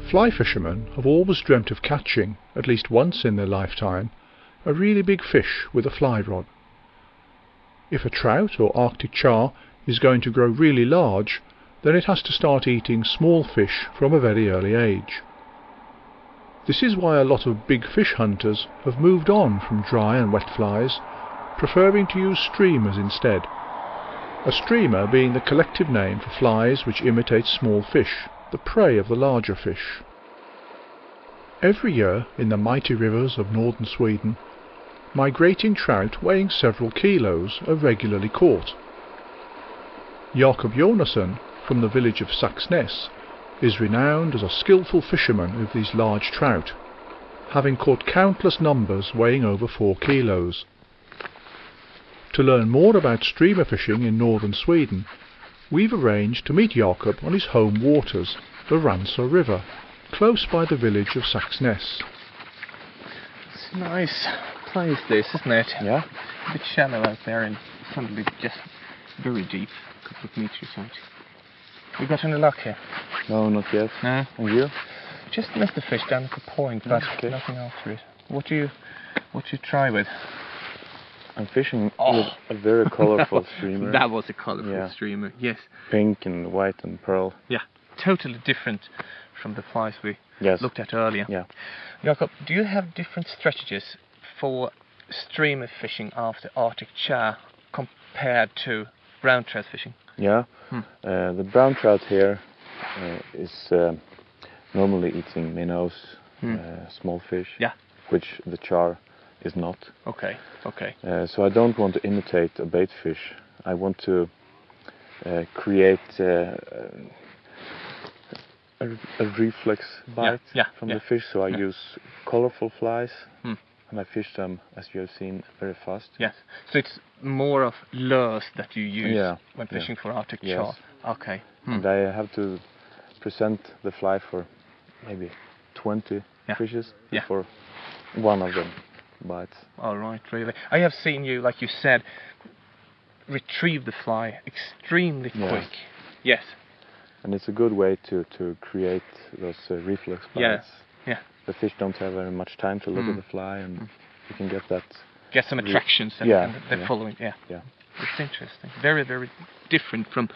Fly fishermen have always dreamt of catching, at least once in their lifetime, a really big fish with a fly rod. If a trout or Arctic char is going to grow really large, then it has to start eating small fish from a very early age. This is why a lot of big fish hunters have moved on from dry and wet flies, preferring to use streamers instead. A streamer being the collective name for flies which imitate small fish, the prey of the larger fish. Every year in the mighty rivers of northern Sweden, migrating trout weighing several kilos are regularly caught. Jakob Jonasson, from the village of Saxnäs, is renowned as a skillful fisherman of these large trout, having caught countless numbers weighing over 4 kilos. To learn more about streamer fishing in northern Sweden, we've arranged to meet Jakob on his home waters, the Ransa River, close by the village of Saxnäs. It's a nice place this, isn't it? Yeah. A bit shallow out there and suddenly just very deep, a couple of meters out. You got any luck here? No, not yet. No? And you? Just missed the fish down at the point, but Okay. nothing after it. What do you try with? I'm fishing with a very colourful streamer. That was a colourful streamer, yes. Pink and white and pearl. Yeah, totally different from the flies we looked at earlier. Yeah. Jakob, do you have different strategies for streamer fishing after Arctic char compared to brown trout fishing? Yeah. The brown trout here is normally eating minnows, small fish, which the char is not. Okay. So I don't want to imitate a bait fish. I want to create a reflex bite from the fish. So I use colorful flies, and I fish them, as you have seen, very fast. Yes. So it's more of lures that you use when fishing for Arctic char. Okay. And I have to present the fly for maybe 20 fishes before one of them bites. All right, really. I have seen you, like you said, retrieve the fly extremely quick. Yes. And it's a good way to create those reflex bites. Yeah. The fish don't have very much time to look at the fly, and you can get that. Get some attractions, and they're following. Yeah. It's interesting. Very, very different from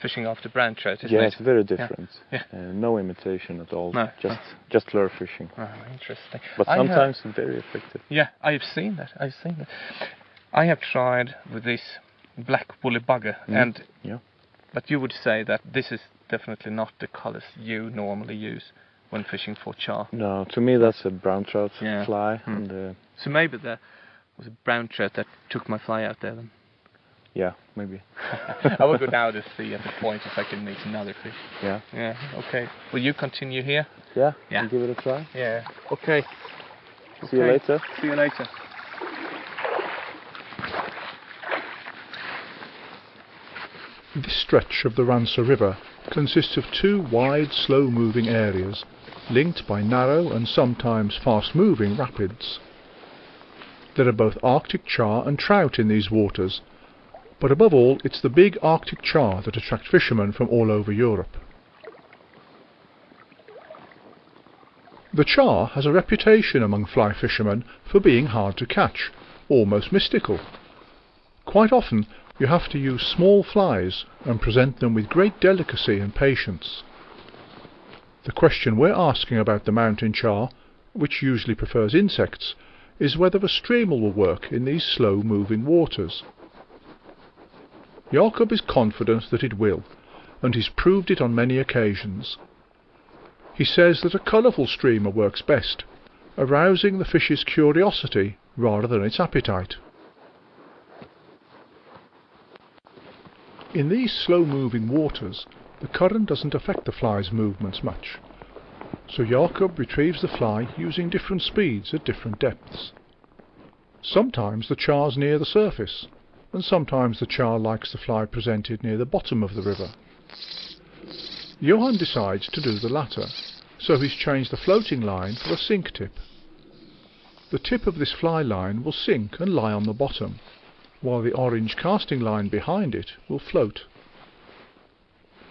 fishing after brown trout, isn't it? It's very different. Yeah. No imitation at all. No. Just lure fishing. Oh, interesting. But sometimes very effective. Yeah, I've seen that. I have tried with this black woolly bugger, but you would say that this is definitely not the colours you normally use when fishing for char. No, to me that's a brown trout fly. And, so maybe there was a brown trout that took my fly out there then. Yeah, maybe. I will go down to see at the point if I can meet another fish. Yeah. Okay. Will you continue here? Yeah. And give it a try. Yeah. Okay. See you later. See you later. This stretch of the Ransa River consists of 2 wide, slow-moving areas, linked by narrow and sometimes fast-moving rapids. There are both Arctic char and trout in these waters, but above all it's the big Arctic char that attract fishermen from all over Europe. The char has a reputation among fly fishermen for being hard to catch, almost mystical. Quite often you have to use small flies and present them with great delicacy and patience. The question we're asking about the mountain char, which usually prefers insects, is whether a streamer will work in these slow-moving waters. Jakob is confident that it will, and he's proved it on many occasions. He says that a colourful streamer works best, arousing the fish's curiosity rather than its appetite. In these slow-moving waters, the current doesn't affect the fly's movements much, so Jakob retrieves the fly using different speeds at different depths. Sometimes the char's near the surface, and sometimes the char likes the fly presented near the bottom of the river. Johan decides to do the latter, so he's changed the floating line for a sink tip. The tip of this fly line will sink and lie on the bottom, while the orange casting line behind it will float.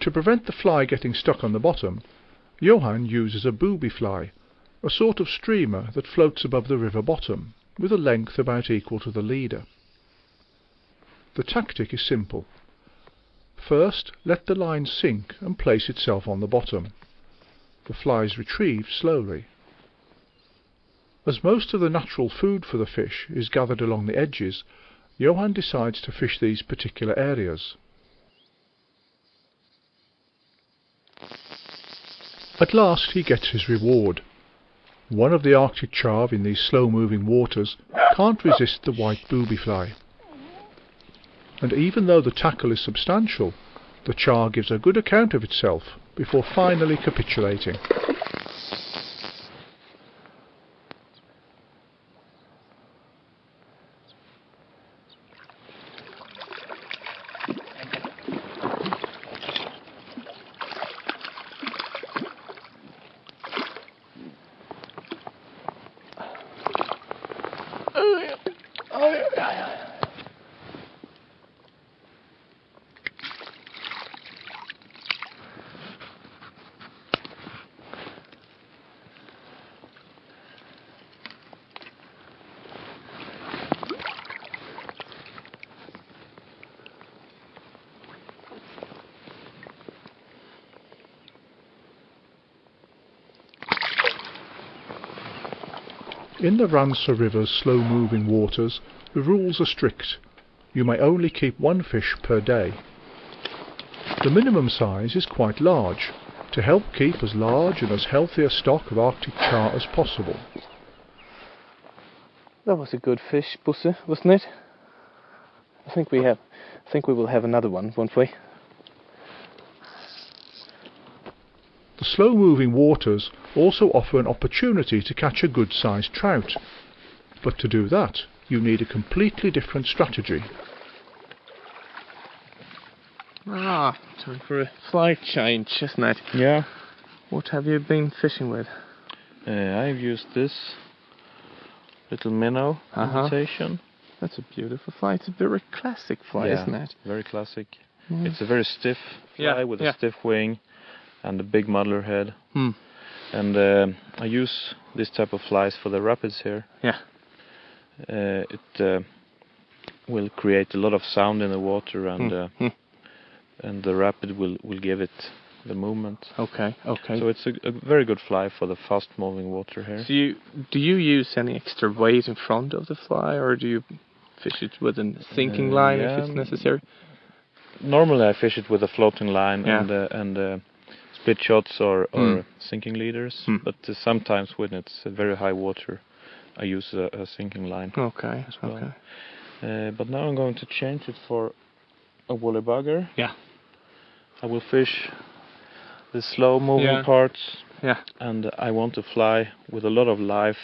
To prevent the fly getting stuck on the bottom, Johan uses a booby fly, a sort of streamer that floats above the river bottom, with a length about equal to the leader. The tactic is simple. First, let the line sink and place itself on the bottom. The fly is retrieved slowly. As most of the natural food for the fish is gathered along the edges, Johan decides to fish these particular areas. At last he gets his reward. One of the Arctic char in these slow-moving waters can't resist the white booby fly. And even though the tackle is substantial, the char gives a good account of itself before finally capitulating. In the Ransa River's slow-moving waters, the rules are strict. You may only keep one fish per day. The minimum size is quite large, to help keep as large and as healthy a stock of Arctic char as possible. That was a good fish, Bosse, wasn't it? I think we will have another one, won't we? The slow-moving waters also offer an opportunity to catch a good-sized trout, but to do that you need a completely different strategy. Ah, time for a flight change, isn't it? Yeah. What have you been fishing with? I've used this little minnow imitation. That's a beautiful fly. It's a very classic fly, isn't it? Very classic. It's a very stiff fly with a stiff wing and a big muddler head. And I use this type of flies for the rapids here. It will create a lot of sound in the water, and the rapid will give it the movement. Okay. So it's a very good fly for the fast moving water here. So do you use any extra weight in front of the fly, or do you fish it with a sinking line if it's necessary? Normally I fish it with a floating line and split shots or sinking leaders, but sometimes when it's very high water I use a sinking line. Okay. As well. But now I'm going to change it for a woolly bugger. I will fish the slow moving parts, and I want to fly with a lot of life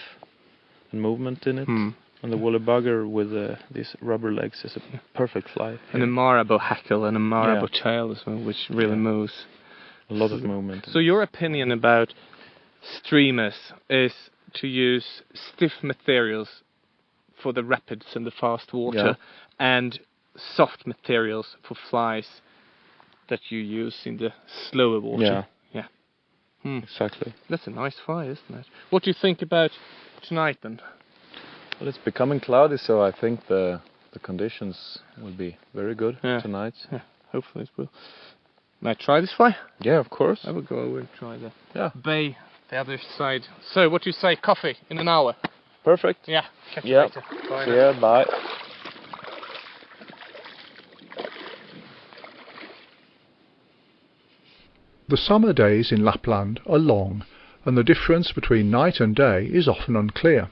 and movement in it. And the woolly bugger with these rubber legs is a perfect fly here. And a marabou hackle and a marabou tail as well, which really moves. A lot of movement. So your opinion about streamers is to use stiff materials for the rapids and the fast water, and soft materials for flies that you use in the slower water. Exactly. That's a nice fly, isn't it? What do you think about tonight then? Well, it's becoming cloudy, so I think the conditions will be very good tonight. Hopefully it will. May I try this fly? Yeah, of course. I will go over and try the bay, the other side. So, what do you say? Coffee in an hour? Perfect. Yeah. Catch you later. Bye. Yeah, bye. The summer days in Lapland are long, and the difference between night and day is often unclear.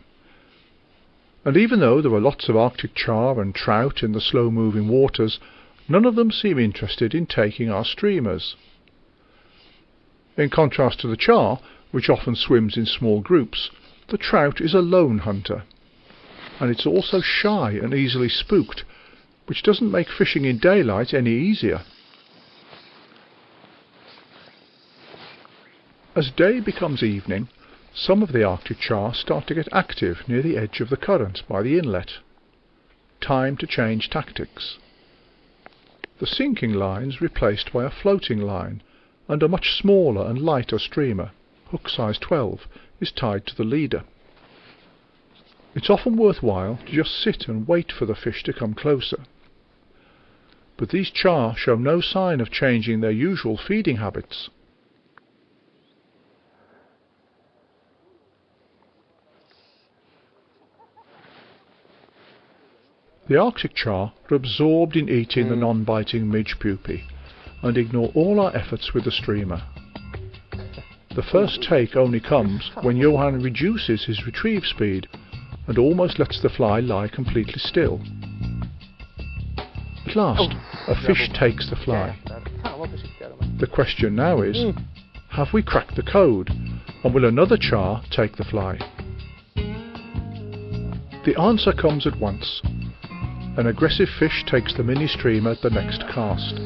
And even though there are lots of Arctic char and trout in the slow-moving waters, none of them seem interested in taking our streamers. In contrast to the char, which often swims in small groups, the trout is a lone hunter. And it's also shy and easily spooked, which doesn't make fishing in daylight any easier. As day becomes evening, some of the Arctic char start to get active near the edge of the current by the inlet. Time to change tactics. The sinking line is replaced by a floating line, and a much smaller and lighter streamer, hook size 12, is tied to the leader. It's often worthwhile to just sit and wait for the fish to come closer. But these char show no sign of changing their usual feeding habits. The Arctic char are absorbed in eating the non-biting midge pupae and ignore all our efforts with the streamer. The first take only comes when Johan reduces his retrieve speed and almost lets the fly lie completely still. At last, a fish takes the fly. The question now is, have we cracked the code, and will another char take the fly? The answer comes at once. An aggressive fish takes the mini streamer at the next cast.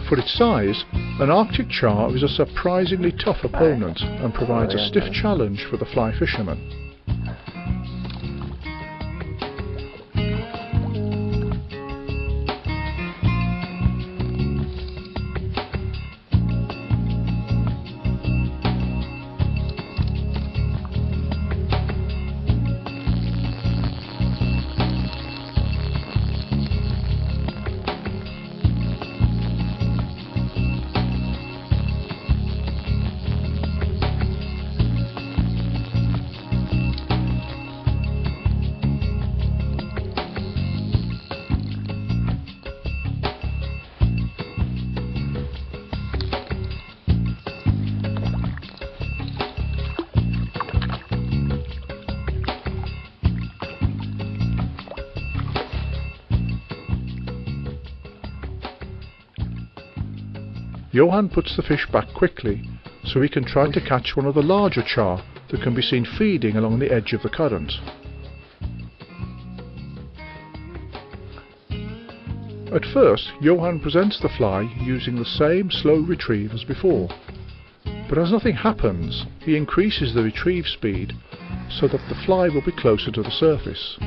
For its size, an Arctic char is a surprisingly tough opponent and provides a stiff challenge for the fly fisherman. Johan puts the fish back quickly so he can try to catch one of the larger char that can be seen feeding along the edge of the current. At first, Johan presents the fly using the same slow retrieve as before, but as nothing happens, he increases the retrieve speed so that the fly will be closer to the surface.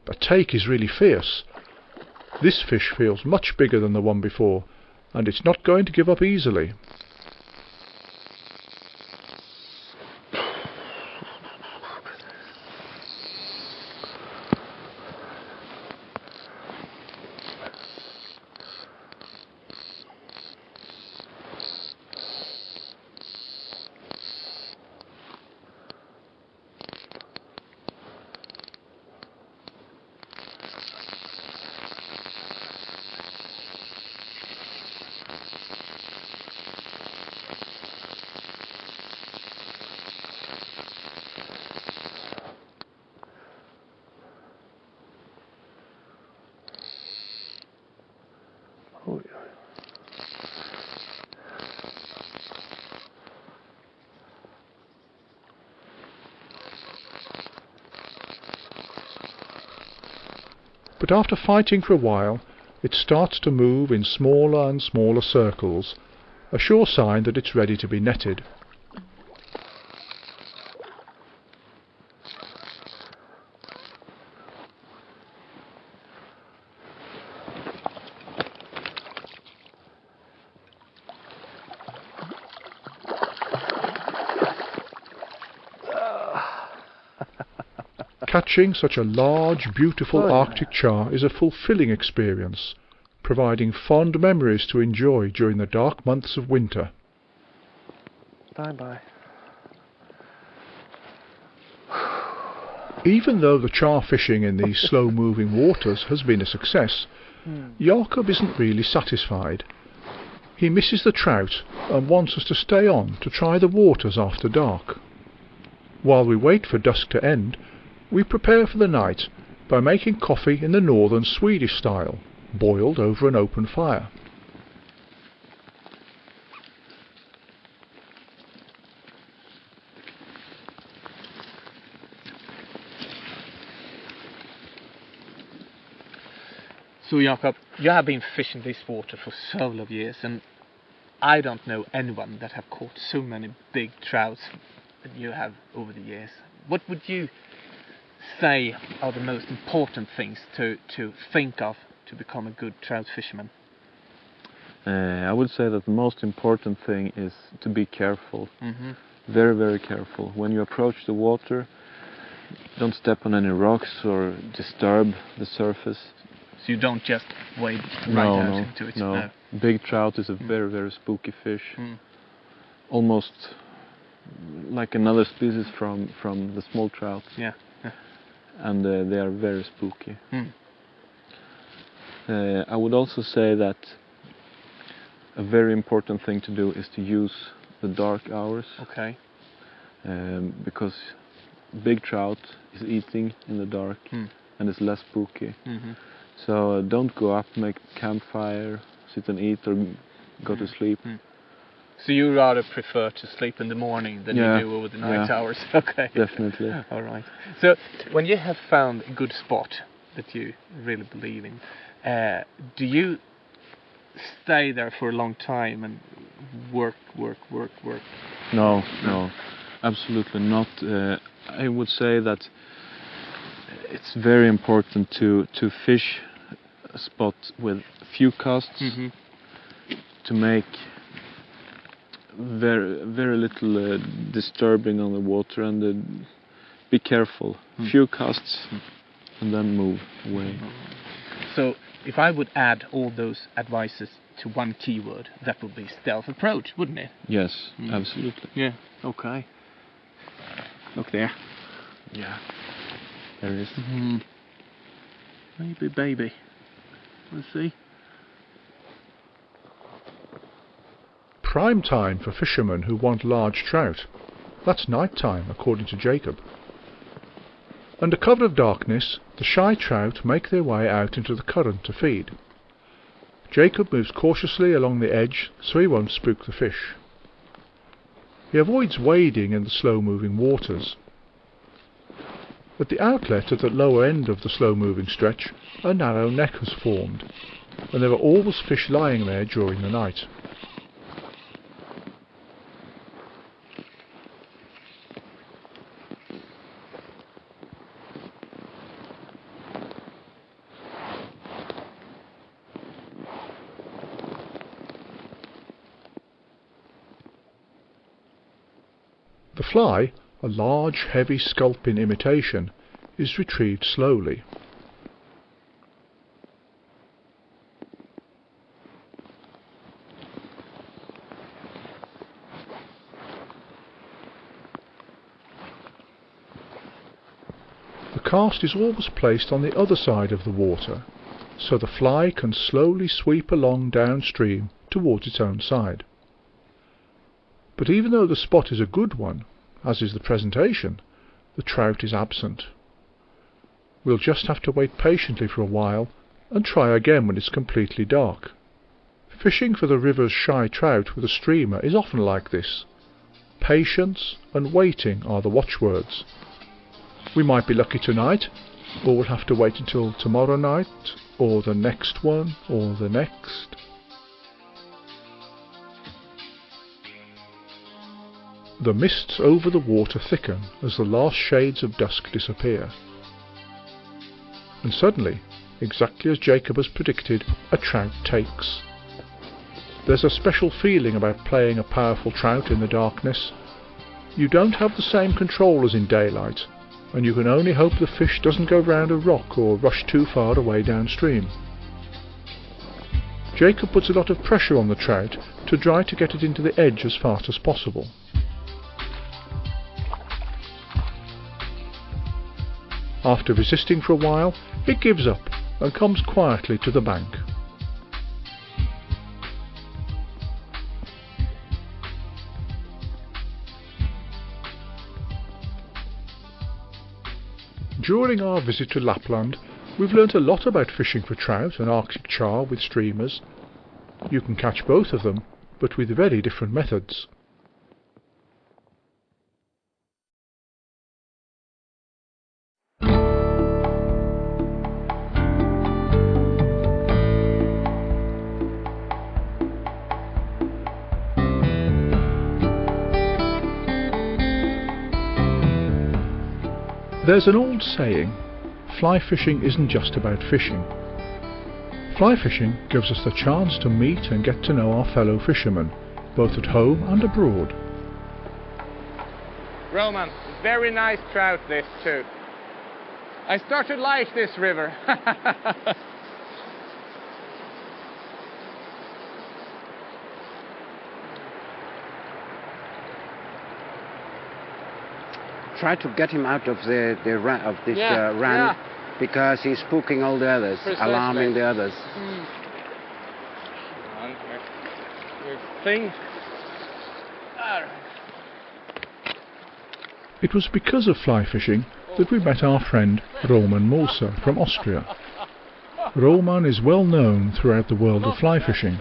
The take is really fierce. This fish feels much bigger than the one before, and it's not going to give up easily. But after fighting for a while, it starts to move in smaller and smaller circles, a sure sign that it's ready to be netted. Catching such a large, beautiful Arctic char is a fulfilling experience, providing fond memories to enjoy during the dark months of winter. Bye-bye. Even though the char fishing in these slow-moving waters has been a success, Jakob isn't really satisfied. He misses the trout and wants us to stay on to try the waters after dark. While we wait for dusk to end, we prepare for the night by making coffee in the northern Swedish style, boiled over an open fire. So Jakob, you have been fishing this water for several years, and I don't know anyone that have caught so many big trouts that you have over the years. What would you say are the most important things to think of to become a good trout fisherman? I would say that the most important thing is to be careful. Very, very careful. When you approach the water, don't step on any rocks or disturb the surface. So you don't just wade out into it? No. Big trout is a very, very spooky fish. Almost like another species from the small trout. Yeah. And they are very spooky. I would also say that a very important thing to do is to use the dark hours. Okay. Because big trout is eating in the dark and it's less spooky. So don't go up, make campfire, sit and eat or go to sleep. So you rather prefer to sleep in the morning than you do over the night hours? Okay. Definitely. All right. So when you have found a good spot that you really believe in, do you stay there for a long time and work? No, absolutely not. I would say that it's very important to fish a spot with few casts, to make very, very little disturbing on the water, and be careful. Few casts and then move away. So if I would add all those advices to one keyword, that would be stealth approach, wouldn't it? Yes, absolutely. Yeah, okay. Look there. Yeah, there it is. Maybe baby. Let's see. Prime time for fishermen who want large trout. That's night time, according to Jacob. Under cover of darkness, the shy trout make their way out into the current to feed. Jacob moves cautiously along the edge so he won't spook the fish. He avoids wading in the slow-moving waters. At the outlet at the lower end of the slow-moving stretch, a narrow neck has formed, and there are always fish lying there during the night. The fly, a large, heavy sculpin imitation, is retrieved slowly. The cast is always placed on the other side of the water, so the fly can slowly sweep along downstream towards its own side. But even though the spot is a good one, as is the presentation, the trout is absent. We'll just have to wait patiently for a while and try again when it's completely dark. Fishing for the river's shy trout with a streamer is often like this. Patience and waiting are the watchwords. We might be lucky tonight, or we'll have to wait until tomorrow night, or the next one, or the next. The mists over the water thicken as the last shades of dusk disappear. And suddenly, exactly as Jacob has predicted, a trout takes. There's a special feeling about playing a powerful trout in the darkness. You don't have the same control as in daylight, and you can only hope the fish doesn't go round a rock or rush too far away downstream. Jacob puts a lot of pressure on the trout to try to get it into the edge as fast as possible. After resisting for a while, it gives up and comes quietly to the bank. During our visit to Lapland, we've learnt a lot about fishing for trout and Arctic char with streamers. You can catch both of them, but with very different methods. There's an old saying, fly fishing isn't just about fishing. Fly fishing gives us the chance to meet and get to know our fellow fishermen, both at home and abroad. Roman, very nice trout this too. I start to like this river. Try to get him out of this run, because he's spooking all the others, alarming the others. It was because of fly fishing that we met our friend Roman Moser from Austria. Roman is well known throughout the world of fly fishing,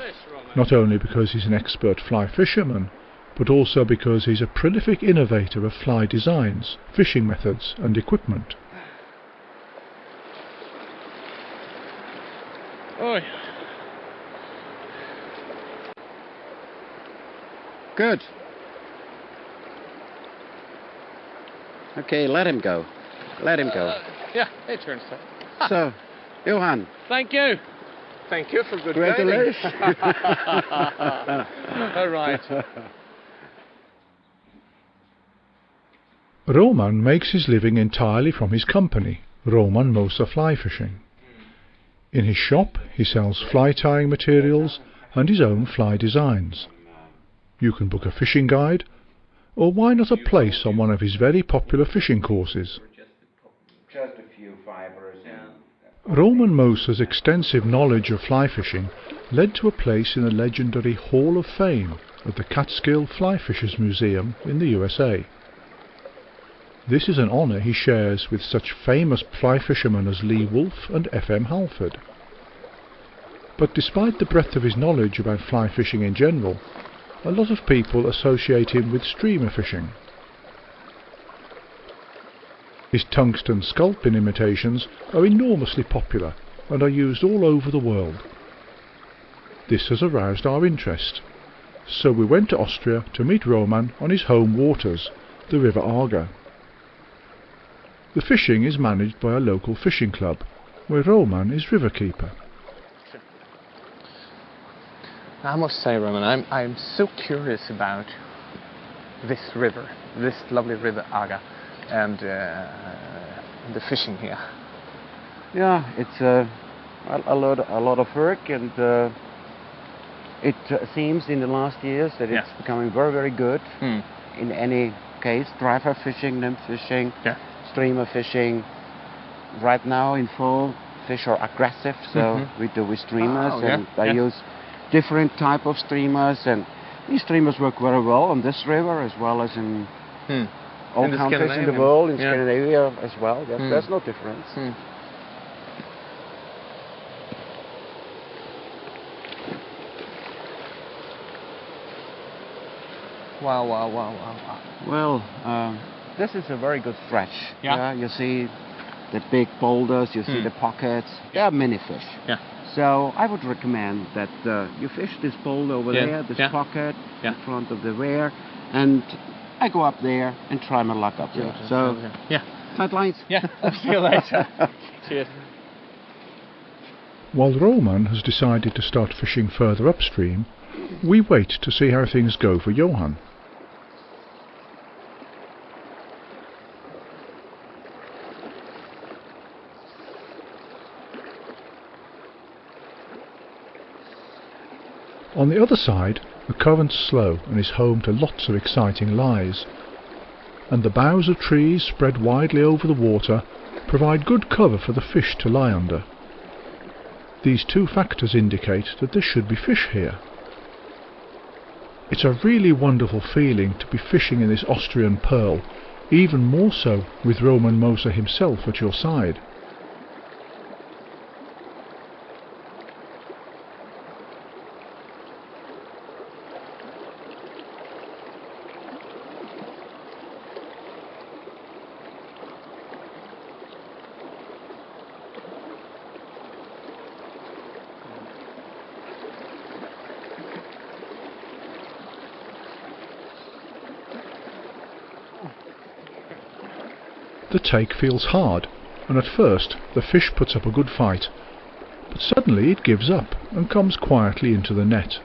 not only because he's an expert fly fisherman, but also because he's a prolific innovator of fly designs, fishing methods and equipment. Oi. Good. Okay, let him go. Let him go. Yeah, it turns out. So, Johan. Thank you. Thank you for good Congratulations. All right. Roman makes his living entirely from his company, Roman Moser Fly Fishing. In his shop he sells fly tying materials and his own fly designs. You can book a fishing guide, or why not a place on one of his very popular fishing courses. Just a few fibers. Roman Moser's extensive knowledge of fly fishing led to a place in the legendary Hall of Fame at the Catskill Fly Fishers Museum in the USA. This is an honour he shares with such famous fly fishermen as Lee Wolf and F.M. Halford. But despite the breadth of his knowledge about fly fishing in general, a lot of people associate him with streamer fishing. His tungsten sculpin imitations are enormously popular and are used all over the world. This has aroused our interest, so we went to Austria to meet Roman on his home waters, the River Arga. The fishing is managed by a local fishing club, where Roman is riverkeeper. I must say, Roman, I'm so curious about this river, this lovely river Arga, and the fishing here. Yeah, it's a lot of work, and it seems in the last years that it's becoming very, very good. In any case, driver fishing, nymph fishing, streamer fishing. Right now in fall, fish are aggressive, so we do with streamers, and I use different type of streamers, and these streamers work very well on this river as well as in all countries in the world, in Scandinavia as well. There's no difference. Wow. Well, this is a very good stretch. You see the big boulders, you see the pockets. There are many fish. So I would recommend that you fish this boulder over there, this pocket in front of the rear, and I go up there and try my luck up there. So, tight lines. I'll see you later. Cheers. While Roman has decided to start fishing further upstream, we wait to see how things go for Johan. On the other side, the current's slow and is home to lots of exciting lies, and the boughs of trees spread widely over the water provide good cover for the fish to lie under. These two factors indicate that there should be fish here. It's a really wonderful feeling to be fishing in this Austrian pearl, even more so with Roman Moser himself at your side. The take feels hard, and at first the fish puts up a good fight, but suddenly it gives up and comes quietly into the net.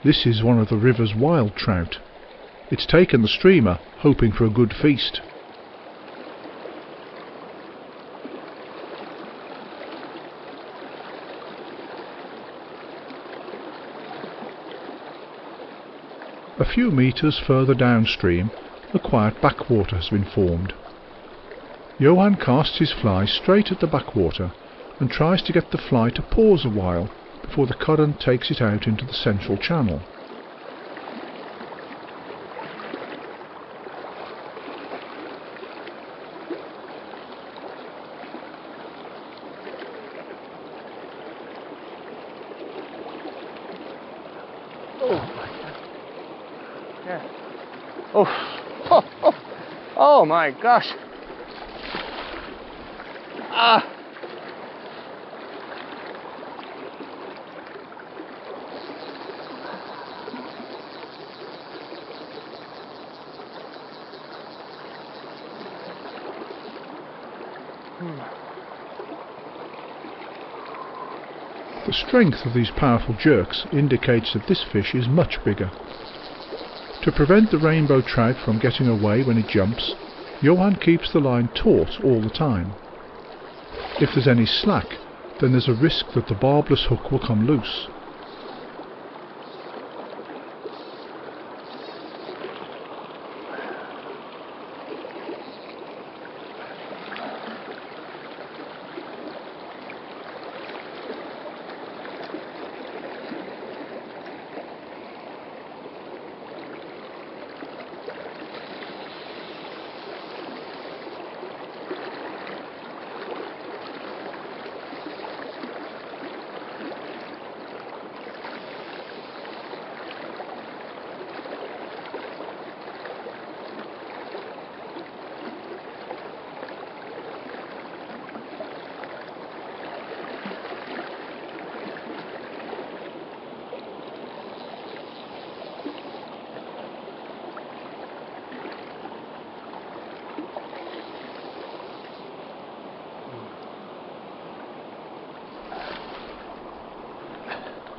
This is one of the river's wild trout. It's taken the streamer, hoping for a good feast. A few metres further downstream, a quiet backwater has been formed. Johan casts his fly straight at the backwater and tries to get the fly to pause a while before the current takes it out into the central channel. Oh my gosh! Ah! The strength of these powerful jerks indicates that this fish is much bigger. To prevent the rainbow trout from getting away when it jumps, Johan keeps the line taut all the time. If there's any slack, then there's a risk that the barbless hook will come loose.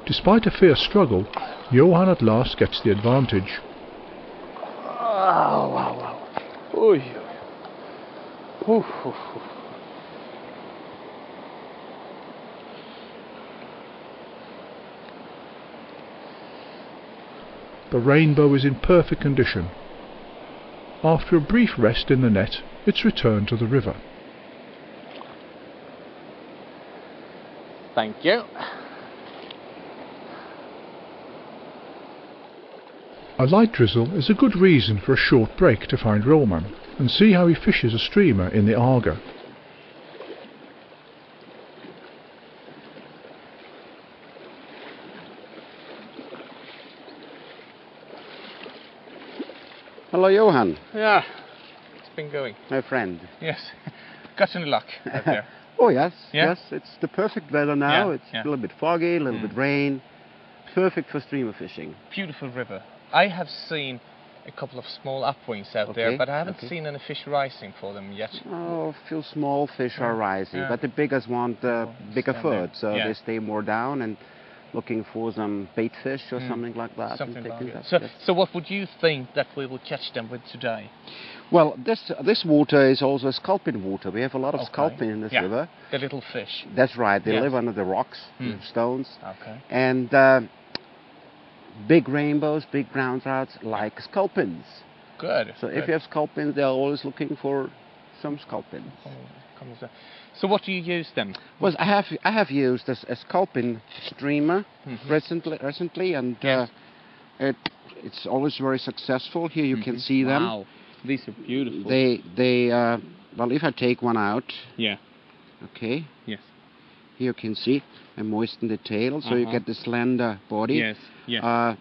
Despite a fierce struggle, Johan at last gets the advantage. Oh, wow, wow. Oy. Ooh, ooh, ooh. The rainbow is in perfect condition. After a brief rest in the net, it's returned to the river. Thank you. A light drizzle is a good reason for a short break to find Roman and see how he fishes a streamer in the Aga. Hello, Johan. Yeah, it's been going. My friend. Yes. Got any luck out there? Oh yes, Yeah? yes. It's the perfect weather now. Yeah, It's yeah. a little bit foggy, a little bit rain. Perfect for streamer fishing. Beautiful river. I have seen a couple of small upwings out there, but I haven't seen any fish rising for them yet. Oh, a few small fish are rising, but the biggest want bigger food, so they stay more down and looking for some bait fish or something like that. Something like that. So what would you think that we will catch them with today? Well, this water is also sculpin water. We have a lot of sculpin in this river. The little fish. That's right. They live under the rocks, the stones. Okay. And big rainbows, big brown trouts like sculpins. Good. So if you have sculpins, they're always looking for some sculpins. So what do you use then? Well, I have used a sculpin streamer recently, and it's always very successful. Here you can see them. Wow, these are beautiful. They well, if I take one out. Yeah. Okay. Yes. Here you can see I moisten the tail, so you get the slender body. Yes. Yes.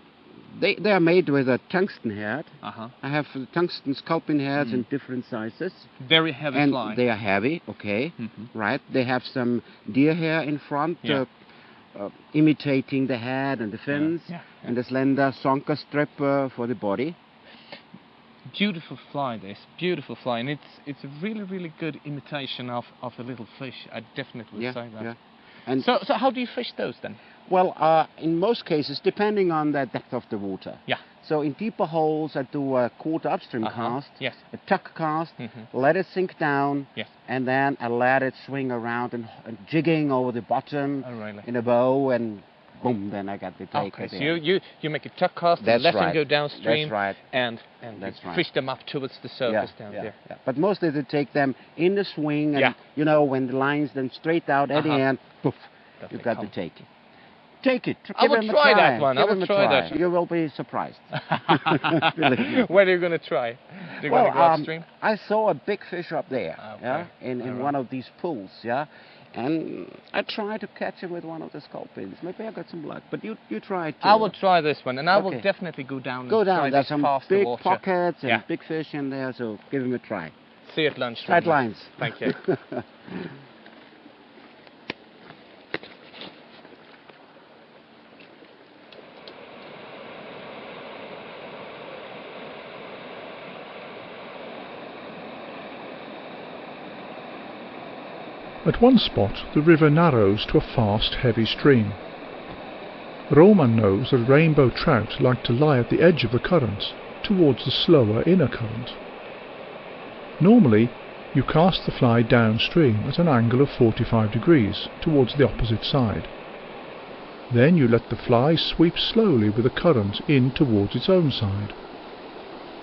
They are made with a tungsten head. Uh-huh. I have tungsten sculpin heads in different sizes. Very heavy and fly. They are heavy, okay, right. They have some deer hair in front, imitating the head and the fins, and the slender sonker strip for the body. Beautiful fly, this beautiful fly, and it's a really good imitation of a little fish. I definitely would say that. Yeah. And so how do you fish those then? Well, in most cases, depending on the depth of the water. Yeah. So in deeper holes, I do a quarter upstream cast, yes, a tuck cast, let it sink down, yes, and then I let it swing around and jigging over the bottom in a bow, and boom, then I got the take. Okay, so you make a tuck cast, and let them go downstream, and fish them up towards the surface down there. Yeah. But mostly they take them in the swing, and you know, when the line's then straight out at the end, poof, you got the take. Take it. I will try that one. I will try that. You will be surprised. Where are you going to try? You're going to go upstream? I saw a big fish up there, in one of these pools, and I tried to catch him with one of the sculpins. Maybe I got some luck, but you try it too. I will try this one, and I will definitely go down. There's some big pockets and big fish in there, so give him a try. See you at lunch. Tight lines. Thank you. At one spot the river narrows to a fast, heavy stream. Roman knows that rainbow trout like to lie at the edge of the current, towards the slower inner current. Normally, you cast the fly downstream at an angle of 45 degrees, towards the opposite side. Then you let the fly sweep slowly with the current in towards its own side.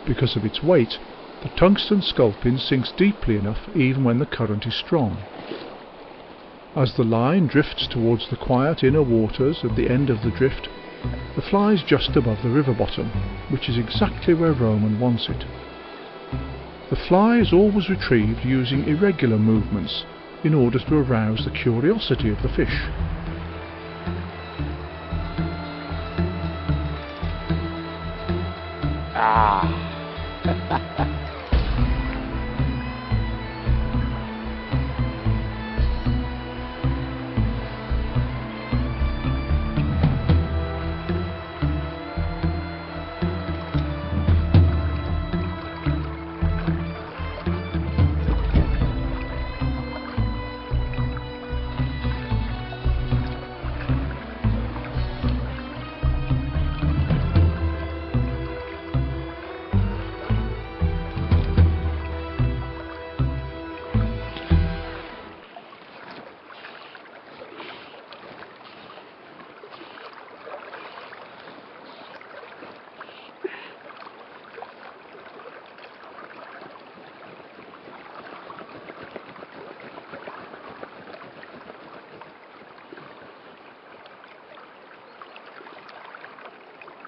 Because of its weight, the tungsten sculpin sinks deeply enough even when the current is strong. As the line drifts towards the quiet inner waters at the end of the drift, the fly is just above the river bottom, which is exactly where Roman wants it. The fly is always retrieved using irregular movements in order to arouse the curiosity of the fish.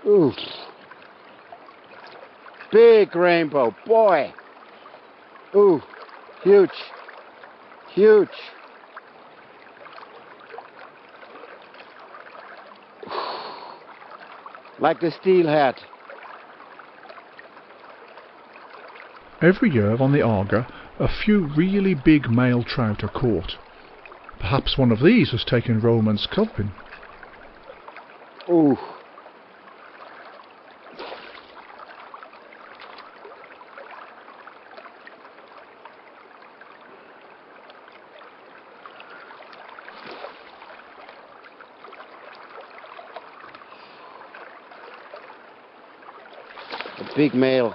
Ooh. Big rainbow, boy. Ooh, huge. Huge. Like the steelhead. Every year on the Arga, a few really big male trout are caught. Perhaps one of these has taken Roman's sculpin. Ooh. A big male.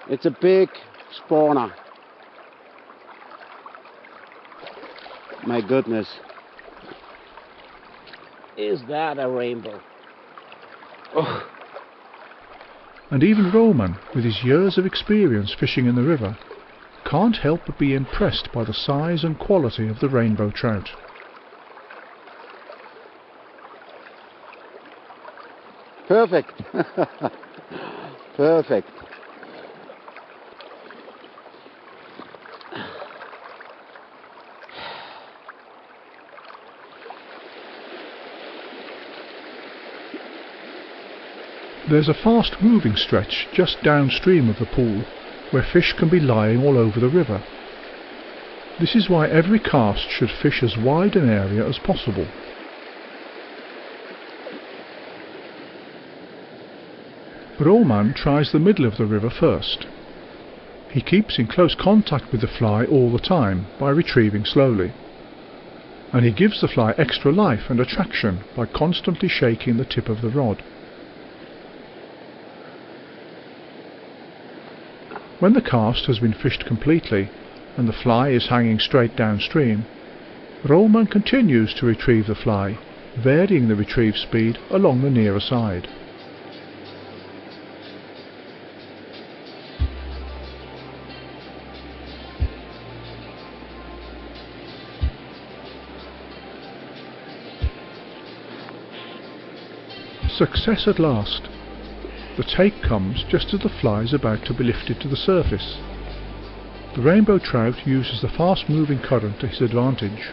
It's a big spawner. My goodness. Is that a rainbow? Oh. And even Roman, with his years of experience fishing in the river, can't help but be impressed by the size and quality of the rainbow trout. Perfect. Perfect. There's a fast-moving stretch just downstream of the pool where fish can be lying all over the river. This is why every cast should fish as wide an area as possible. Roman tries the middle of the river first. He keeps in close contact with the fly all the time by retrieving slowly. And he gives the fly extra life and attraction by constantly shaking the tip of the rod. When the cast has been fished completely and the fly is hanging straight downstream, Roman continues to retrieve the fly, varying the retrieve speed along the nearer side. Success at last. The take comes just as the fly is about to be lifted to the surface. The rainbow trout uses the fast-moving current to his advantage.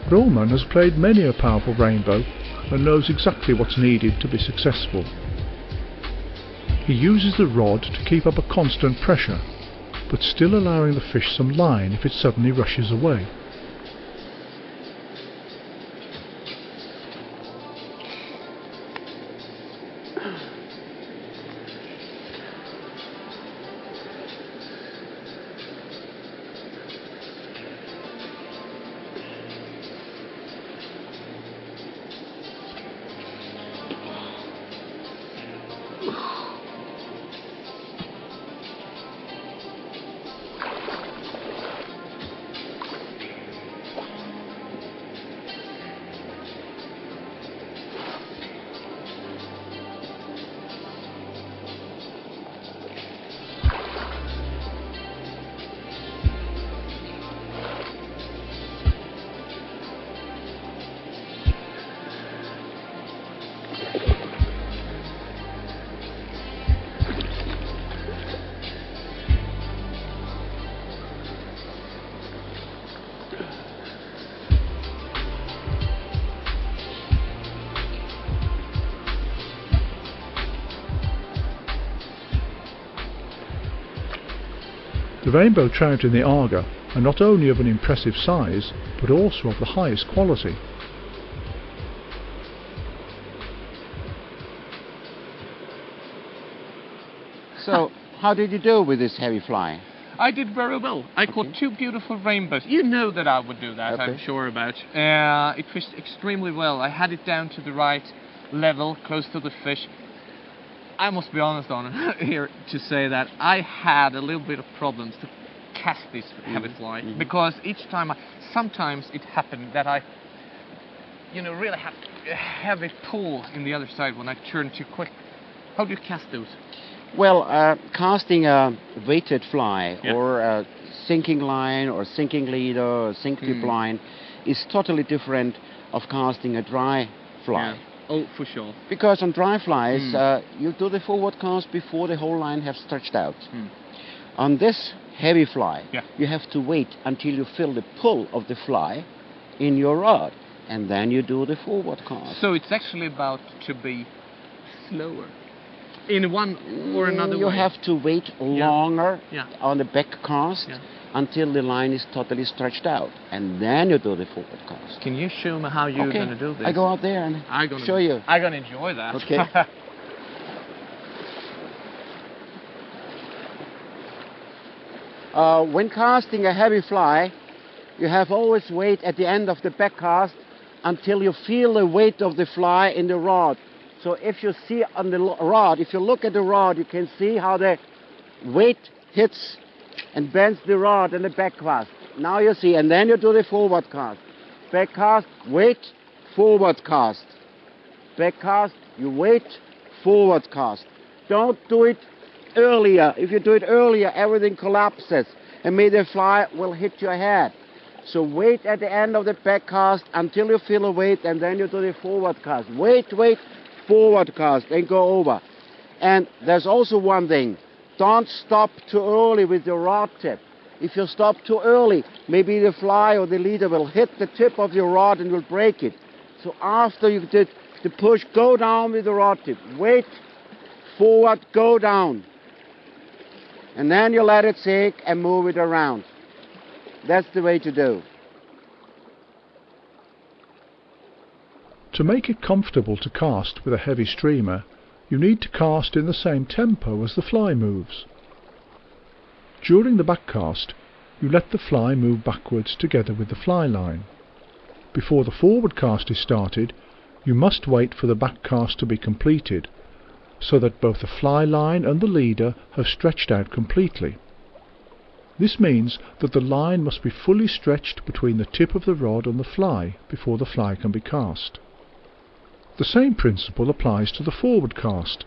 Roman has played many a powerful rainbow and knows exactly what's needed to be successful. He uses the rod to keep up a constant pressure, but still allowing the fish some line if it suddenly rushes away. The rainbow trout in the Aga are not only of an impressive size, but also of the highest quality. So, how did you do with this heavy fly? I did very well. I caught 2 beautiful rainbows. You know that I would do that, I'm sure about. It fished extremely well. I had it down to the right level, close to the fish. I must be honest on here to say that I had a little bit of problems to cast this heavy fly, because each time, sometimes it happened that I, really had a heavy pull in the other side when I turned too quick. How do you cast those? Well, casting a weighted fly or a sinking line or sinking leader or sink tip line is totally different of casting a dry fly. Yeah. Oh, for sure. Because on dry flies, you do the forward cast before the whole line has stretched out. On this heavy fly, you have to wait until you feel the pull of the fly in your rod, and then you do the forward cast. So it's actually about to be slower in one or another way? You have to wait longer on the back cast until the line is totally stretched out, and then you do the forward cast. Can you show me how you're going to do this? I go out there and show you. I'm going to enjoy that. Okay. When casting a heavy fly, you have always wait at the end of the back cast until you feel the weight of the fly in the rod So if you see on the rod, if you look at the rod, you can see how the weight hits and bends the rod and the back cast. Now you see, and then you do the forward cast. Back cast, weight, forward cast. Back cast, you wait, forward cast. Don't do it earlier. If you do it earlier, everything collapses and maybe the fly will hit your head. So wait at the end of the back cast until you feel a weight, and then you do the forward cast. Wait, forward cast and go over. And there's also one thing. Don't stop too early with your rod tip. If you stop too early, maybe the fly or the leader will hit the tip of your rod and will break it. So after you did the push, go down with the rod tip. Wait, forward, go down. And then you let it sink and move it around. That's the way to do. To make it comfortable to cast with a heavy streamer, you need to cast in the same tempo as the fly moves. During the back cast, you let the fly move backwards together with the fly line. Before the forward cast is started, you must wait for the back cast to be completed, so that both the fly line and the leader have stretched out completely. This means that the line must be fully stretched between the tip of the rod and the fly before the fly can be cast. The same principle applies to the forward cast.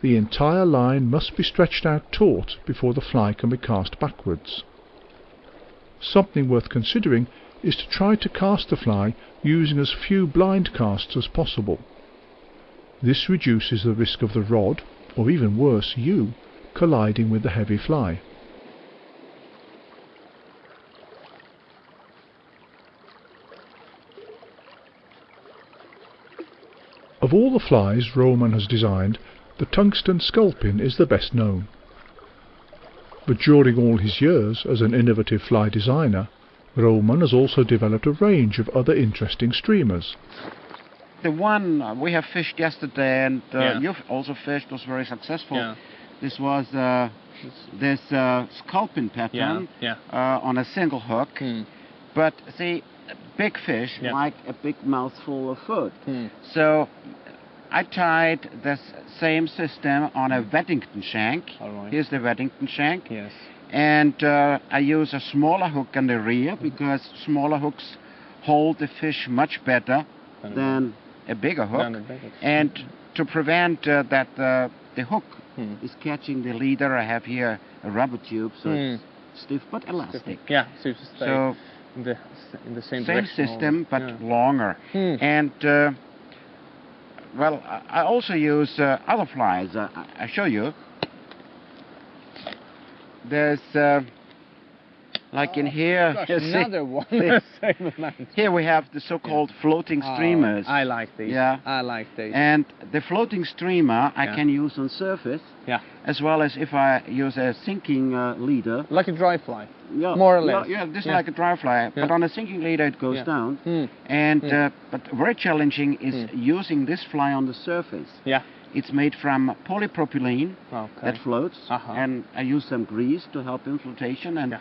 The entire line must be stretched out taut before the fly can be cast backwards. Something worth considering is to try to cast the fly using as few blind casts as possible. This reduces the risk of the rod, or even worse, you, colliding with the heavy fly. Of all the flies Roman has designed, the tungsten sculpin is the best known. But during all his years as an innovative fly designer, Roman has also developed a range of other interesting streamers. The one we have fished yesterday, and you've also fished, was very successful. Yeah. This was this sculpin pattern on a single hook. But see, big fish like a big mouthful of food. So I tied this same system on a Weddington shank. Here's the Weddington shank. Yes. And I use a smaller hook in the rear because smaller hooks hold the fish much better than a bigger hook. And to prevent that the hook is catching the leader, I have here a rubber tube, so it's stiff but elastic. Yeah, so in the same system but longer. And well, I also use other flies. I show you. There's like in here. Gosh, another one. Here we have the so-called floating streamers. I like these. Yeah, I like these. And the floating streamer I can use on surface. Yeah. As well as if I use a sinking leader. Like a dry fly. Yeah. More or less. Yeah, this is like a dry fly, but on a sinking leader it goes down. And but very challenging is using this fly on the surface. Yeah. It's made from polypropylene that floats, and I use some grease to help in flotation, and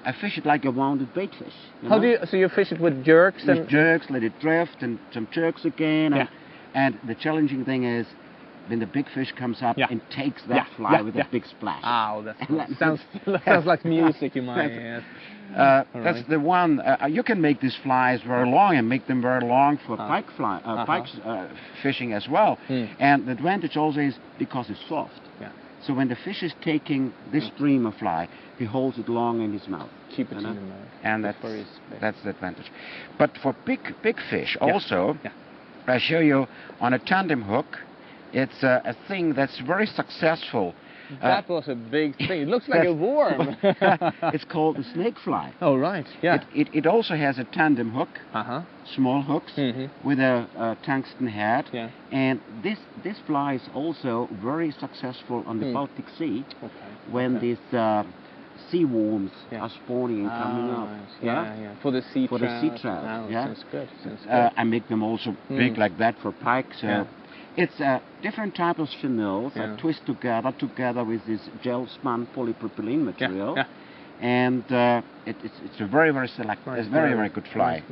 I fish it like a wounded baitfish. How do you? So you fish it with jerks? With jerks, let it drift, and some jerks again. And the challenging thing is when the big fish comes up and takes that fly with a big splash. Oh, that sounds like music in my ears. That's the one. You can make these flies very long and make them very long for pike fishing as well. And the advantage also is because it's soft. So when the fish is taking this streamer fly, he holds it long in his mouth. Keep it in the mouth. And that's the advantage. But for big fish also, I show you on a tandem hook. It's a thing that's very successful. That was a big thing. It looks like a worm. It's called the snake fly. Oh, right. Yeah. It also has a tandem hook, small hooks with a tungsten head. Yeah. And this fly is also very successful on the Baltic Sea when these sea worms are spawning and coming up. Yeah. For the sea trout. Oh, sounds good. I make them also big like that for pike. So it's a different type of chenilles I twist together with this gel spun polypropylene material, and it's a very selective, it's very good fly.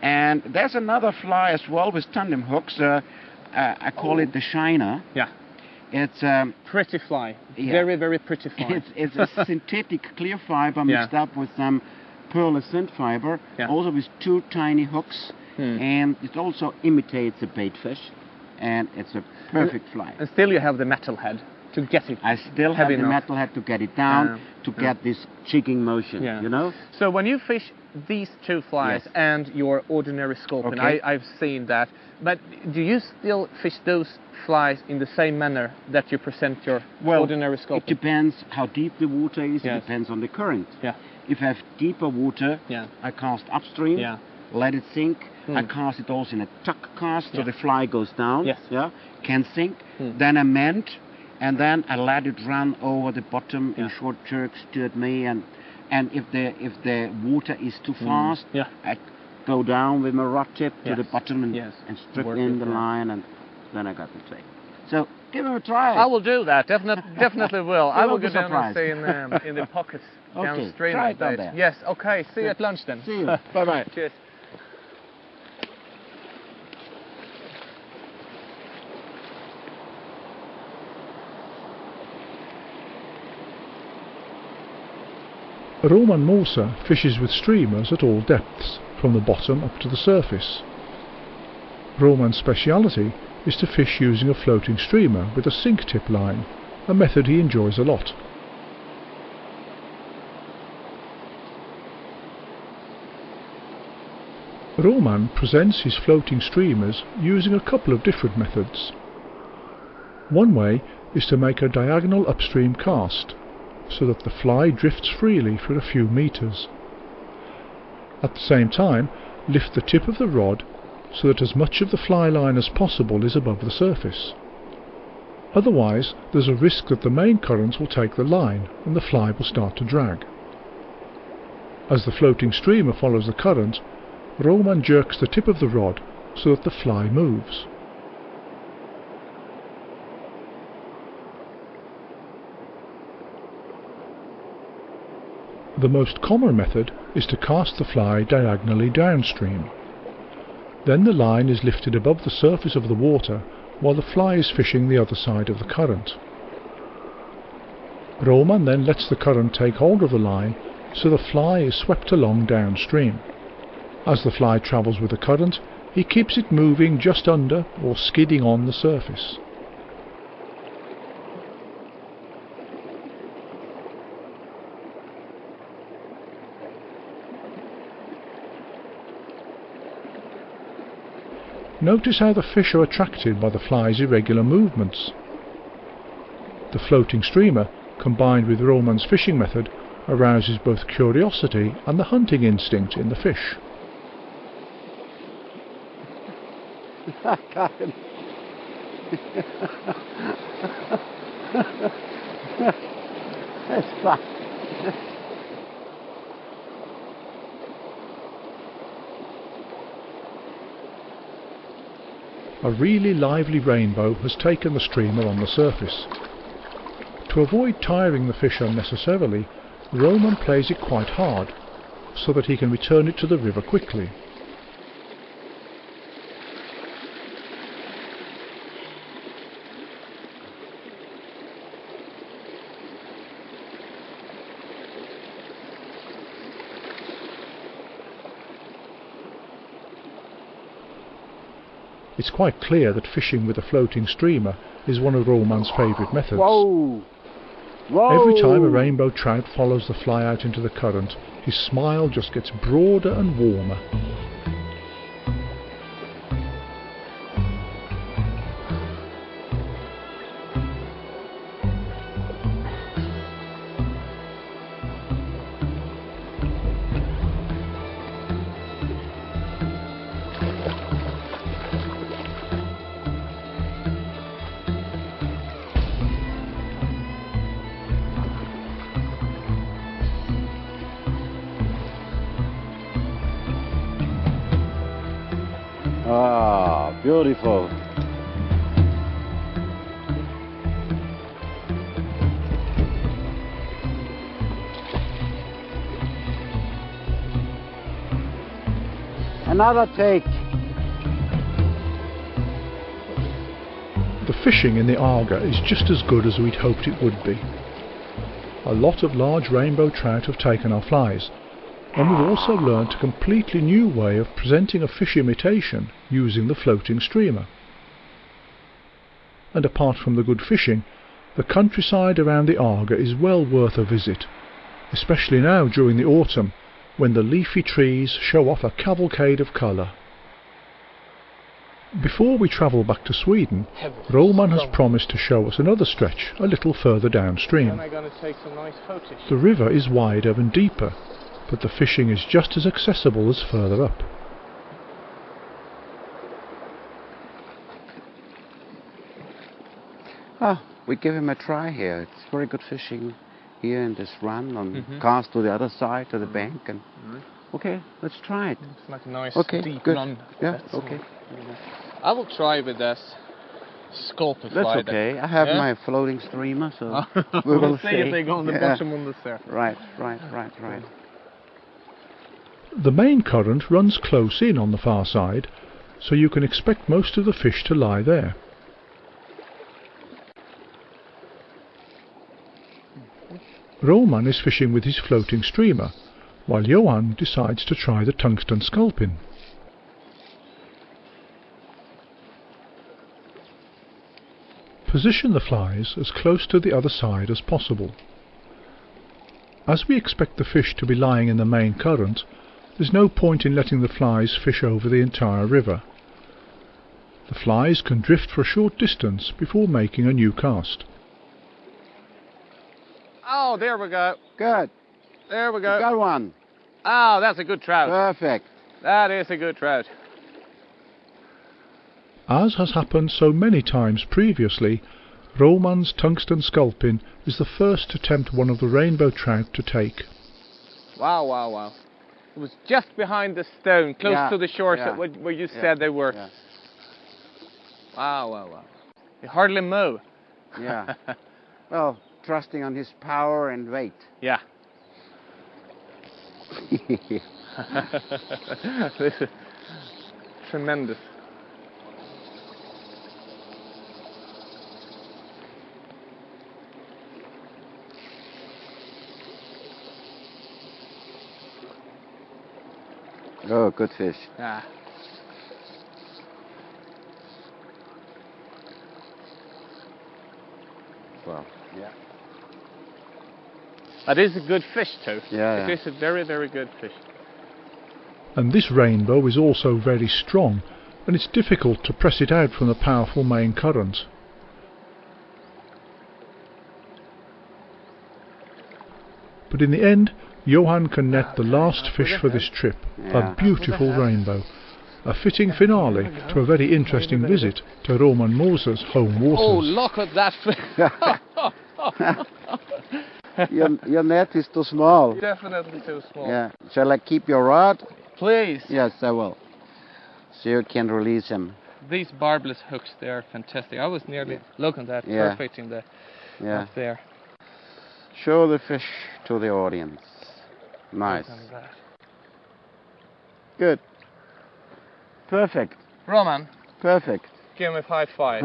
And there's another fly as well with tandem hooks. I call it the shiner. Yeah. It's pretty fly. Yeah. Very, very pretty fly. It's a synthetic clear fiber mixed up with some pearlescent fiber. Yeah. Also with 2 tiny hooks. And it also imitates a bait fish. And it's a perfect fly. And still you have the metal head to get it. I still have the metal head to get it down, to get this jigging motion, you know? So when you fish these 2 flies and your ordinary scorpion, I've seen that, but do you still fish those flies in the same manner that you present your ordinary scorpion? It depends how deep the water is, it depends on the current. Yeah. If I have deeper water, I cast upstream, let it sink. I cast it also in a tuck cast, so the fly goes down, can sink. Then I mend, and then I let it run over the bottom in short jerks toward me, and if the water is too fast, I go down with my rod tip to the bottom and strip in the line, and then I got the trick. So give it a try. I will do that. Definitely will. I will go down and see in the pockets downstream. Try it down there. Yes. Okay. See you at lunch then. See you. Bye bye. Cheers. Roman Morsa fishes with streamers at all depths, from the bottom up to the surface. Roman's speciality is to fish using a floating streamer with a sink tip line, a method he enjoys a lot. Roman presents his floating streamers using a couple of different methods. One way is to make a diagonal upstream cast, so that the fly drifts freely for a few meters. At the same time, lift the tip of the rod so that as much of the fly line as possible is above the surface. Otherwise, there's a risk that the main current will take the line and the fly will start to drag. As the floating streamer follows the current, Roman jerks the tip of the rod so that the fly moves. The most common method is to cast the fly diagonally downstream. Then the line is lifted above the surface of the water while the fly is fishing the other side of the current. Roman then lets the current take hold of the line so the fly is swept along downstream. As the fly travels with the current, he keeps it moving just under or skidding on the surface. Notice how the fish are attracted by the fly's irregular movements. The floating streamer, combined with Roman's fishing method, arouses both curiosity and the hunting instinct in the fish. I got him. That's fine. A really lively rainbow has taken the streamer on the surface. To avoid tiring the fish unnecessarily, Roman plays it quite hard, so that he can return it to the river quickly. It's quite clear that fishing with a floating streamer is one of Roman's favourite methods. Whoa! Whoa! Every time a rainbow trout follows the fly out into the current, his smile just gets broader and warmer. Ah, beautiful. Another take. The fishing in the Aga is just as good as we'd hoped it would be. A lot of large rainbow trout have taken our flies, and we've also learnt a completely new way of presenting a fish imitation using the floating streamer. And apart from the good fishing, the countryside around the Aga is well worth a visit, especially now during the autumn, when the leafy trees show off a cavalcade of colour. Before we travel back to Sweden, Roman has promised to show us another stretch a little further downstream. The river is wider and deeper, but the fishing is just as accessible as further up. Oh, we give him a try here. It's very good fishing here in this run and cast to the other side to the bank. And okay, let's try it. It's like a nice deep good. run. Yeah, okay. I will try with this sculptor fly. That's okay. I have my floating streamer, so we will see if they go on the bottom on the surface. Right. The main current runs close in on the far side, so you can expect most of the fish to lie there. Roman is fishing with his floating streamer, while Johan decides to try the tungsten sculpin. Position the flies as close to the other side as possible. As we expect the fish to be lying in the main current, there's no point in letting the flies fish over the entire river. The flies can drift for a short distance before making a new cast. Oh, there we go. Good. There we go. You got one. Oh, that's a good trout. Perfect. That is a good trout. As has happened so many times previously, Roman's tungsten sculpin is the first attempt one of the rainbow trout to take. Wow. It was just behind the stone, close to the shore where you said they were. Yeah. Wow. They hardly move. Yeah. Well, trusting on his power and weight. Yeah. This is tremendous. Oh, good fish. Yeah. Well, yeah. That is a good fish too. Yeah. It is a very, very good fish. And this rainbow is also very strong, and it's difficult to press it out from the powerful main current. But in the end, Johan can net the last fish for this trip, a beautiful rainbow, a fitting finale to a very interesting visit to Roman Moser's home waters. Oh, look at that fish! Your net is too small. Definitely too small. Yeah. Shall I keep your rod? Please. Yes, I will. So you can release him. These barbless hooks, they are fantastic. I was nearly looking at that, perfect in the up there. Show the fish to the audience. Nice. Good. Perfect. Roman. Perfect. Give me a high five.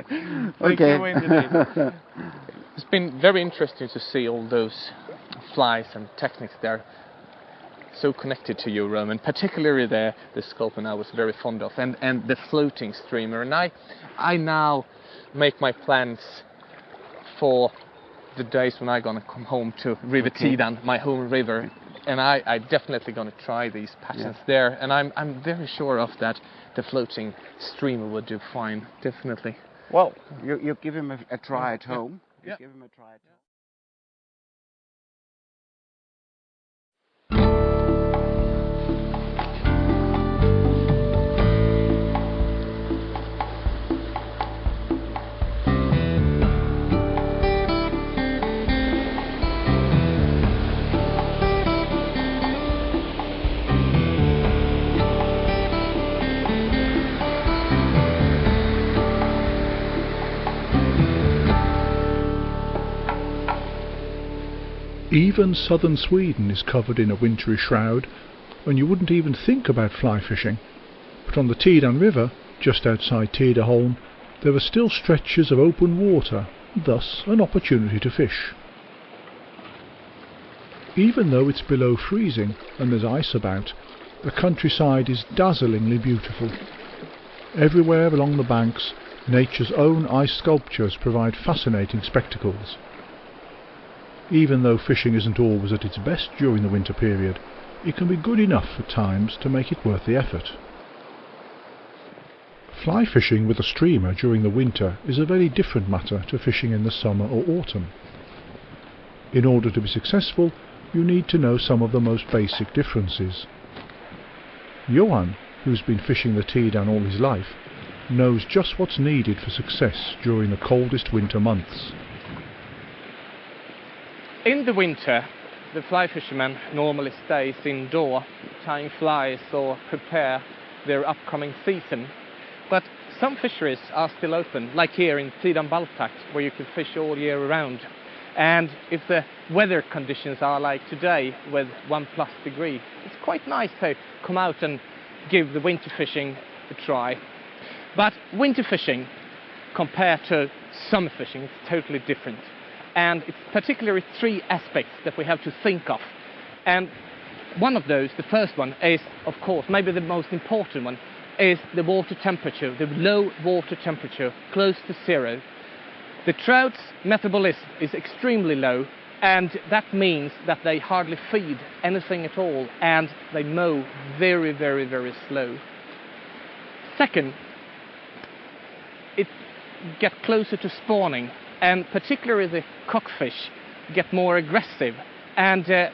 Okay. Thank you indeed. It's been very interesting to see all those flies and techniques there. So connected to you, Roman, particularly the sculpin I was very fond of, and the floating streamer. And I now make my plans for the days when I'm gonna come home to River Tidan, my home river, and I definitely gonna try these patterns there. And I'm very sure of that the floating streamer would do fine, definitely. Well, you give him a try at home. You give him a try at home. Even southern Sweden is covered in a wintry shroud, and you wouldn't even think about fly fishing. But on the Tedan River, just outside Tidaholm, there are still stretches of open water, thus an opportunity to fish. Even though it's below freezing and there's ice about, the countryside is dazzlingly beautiful. Everywhere along the banks, nature's own ice sculptures provide fascinating spectacles. Even though fishing isn't always at its best during the winter period, it can be good enough at times to make it worth the effort. Fly fishing with a streamer during the winter is a very different matter to fishing in the summer or autumn. In order to be successful, you need to know some of the most basic differences. Johan, who's been fishing the Tidan all his life, knows just what's needed for success during the coldest winter months. In the winter, the fly fisherman normally stays indoor, tying flies or prepare their upcoming season. But some fisheries are still open, like here in Tidan Baltak, where you can fish all year round. And if the weather conditions are like today, with 1+ degree, it's quite nice to come out and give the winter fishing a try. But winter fishing, compared to summer fishing, is totally different. And it's particularly 3 aspects that we have to think of. And one of those, the first one, is, of course, maybe the most important one, is the water temperature, the low water temperature, close to 0. The trout's metabolism is extremely low, and that means that they hardly feed anything at all, and they mow very, very, very slow. Second, it gets closer to spawning, and particularly the cockfish get more aggressive, and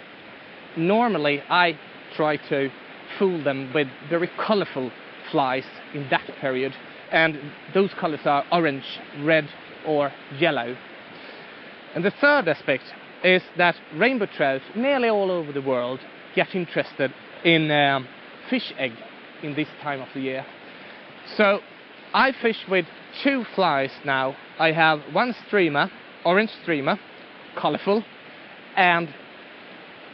normally I try to fool them with very colourful flies in that period, and those colours are orange, red or yellow. And the third aspect is that rainbow trout nearly all over the world get interested in fish egg in this time of the year. So I fish with 2 flies now. I have one streamer, orange streamer, colourful, and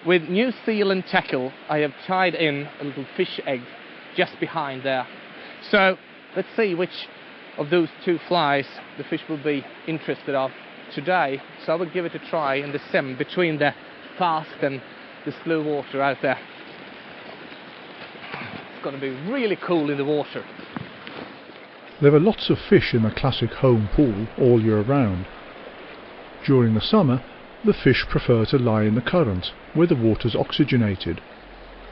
with New Zealand tackle I have tied in a little fish egg just behind there. So let's see which of those 2 flies the fish will be interested of today. So I will give it a try in the sim between the fast and the slow water out there. It's going to be really cool in the water. There are lots of fish in the classic home pool all year round. During the summer, the fish prefer to lie in the current, where the water's oxygenated.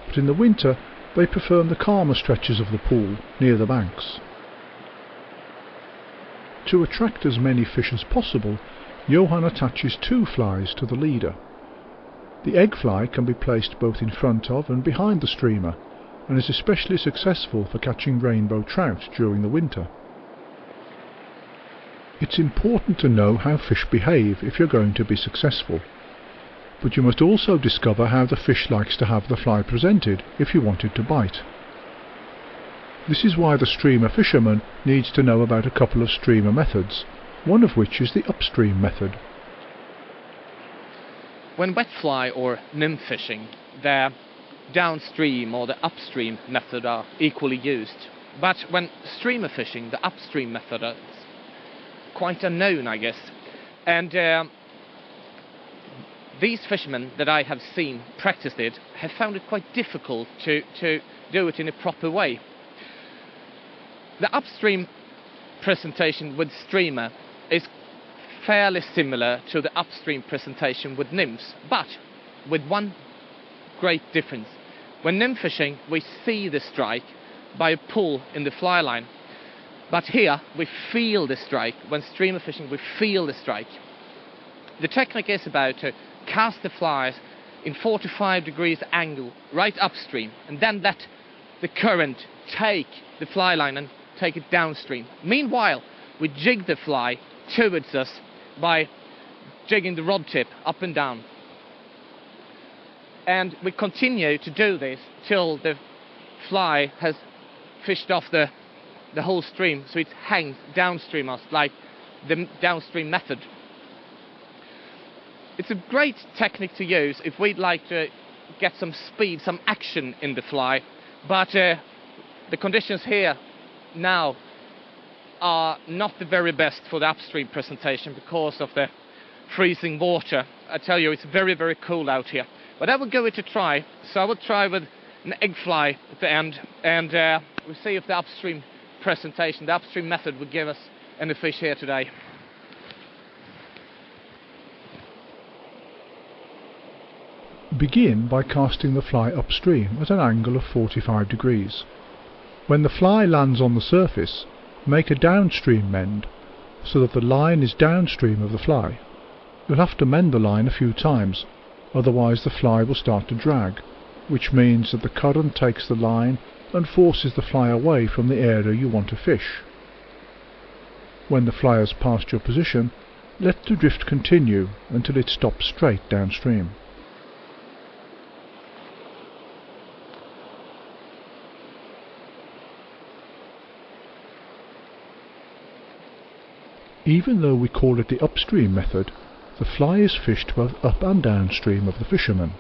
But in the winter, they prefer the calmer stretches of the pool, near the banks. To attract as many fish as possible, Johan attaches 2 flies to the leader. The egg fly can be placed both in front of and behind the streamer, and is especially successful for catching rainbow trout during the winter. It's important to know how fish behave if you're going to be successful, but you must also discover how the fish likes to have the fly presented if you want it to bite. This is why the streamer fisherman needs to know about a couple of streamer methods, one of which is the upstream method. When wet fly or nymph fishing, the downstream or the upstream method are equally used. But when streamer fishing, the upstream method is quite unknown, I guess. And these fishermen that I have seen practice it have found it quite difficult to do it in a proper way. The upstream presentation with streamer is fairly similar to the upstream presentation with nymphs, but with one great difference. When nymph fishing, we see the strike by a pull in the fly line, but here we feel the strike. When streamer fishing, we feel the strike. The technique is about to cast the flies in 45 degrees angle right upstream, and then let the current take the fly line and take it downstream. Meanwhile, we jig the fly towards us by jigging the rod tip up and down. And we continue to do this till the fly has fished off the whole stream, so it hangs downstream us like the downstream method. It's a great technique to use if we'd like to get some speed, some action in the fly. But the conditions here now are not the very best for the upstream presentation because of the freezing water. I tell you, it's very, very cool out here. But I will give it a try. So I will try with an egg fly at the end, and we'll see if the upstream presentation, the upstream method, will give us any fish here today. Begin by casting the fly upstream at an angle of 45 degrees. When the fly lands on the surface, make a downstream mend so that the line is downstream of the fly. You'll have to mend the line a few times, otherwise the fly will start to drag, which means that the current takes the line and forces the fly away from the area you want to fish. When the fly has passed your position, let the drift continue until it stops straight downstream. Even though we call it the upstream method, the fly is fished both up and downstream of the fisherman.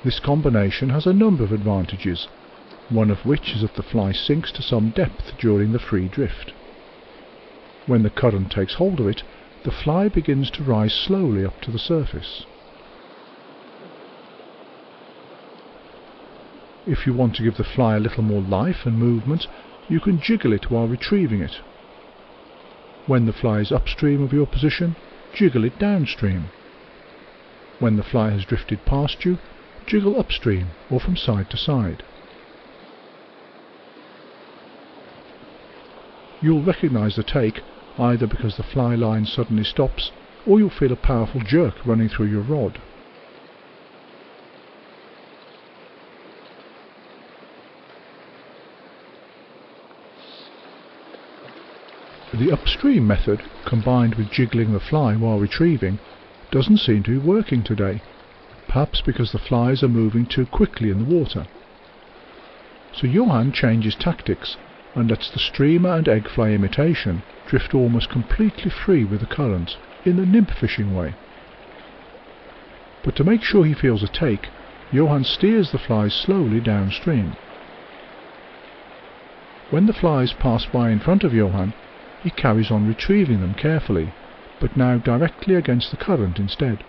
This combination has a number of advantages, one of which is that the fly sinks to some depth during the free drift. When the current takes hold of it, the fly begins to rise slowly up to the surface. If you want to give the fly a little more life and movement, you can jiggle it while retrieving it. When the fly is upstream of your position, jiggle it downstream. When the fly has drifted past you, jiggle upstream or from side to side. You'll recognize the take either because the fly line suddenly stops, or you'll feel a powerful jerk running through your rod. The upstream method, combined with jiggling the fly while retrieving, doesn't seem to be working today, perhaps because the flies are moving too quickly in the water. So Johan changes tactics and lets the streamer and egg fly imitation drift almost completely free with the current, in the nymph fishing way. But to make sure he feels a take, Johan steers the flies slowly downstream. When the flies pass by in front of Johan, he carries on retrieving them carefully, but now directly against the current instead.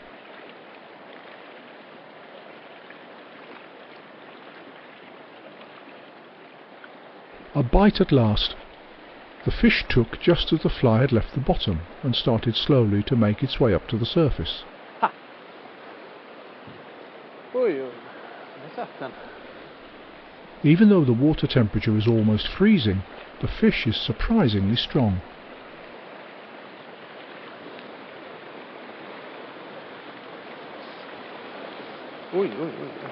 A bite at last. The fish took just as the fly had left the bottom and started slowly to make its way up to the surface. Ha! Oj, oj. Jag satt den. Even though the water temperature is almost freezing, the fish is surprisingly strong. Oj, oj, oj, oj.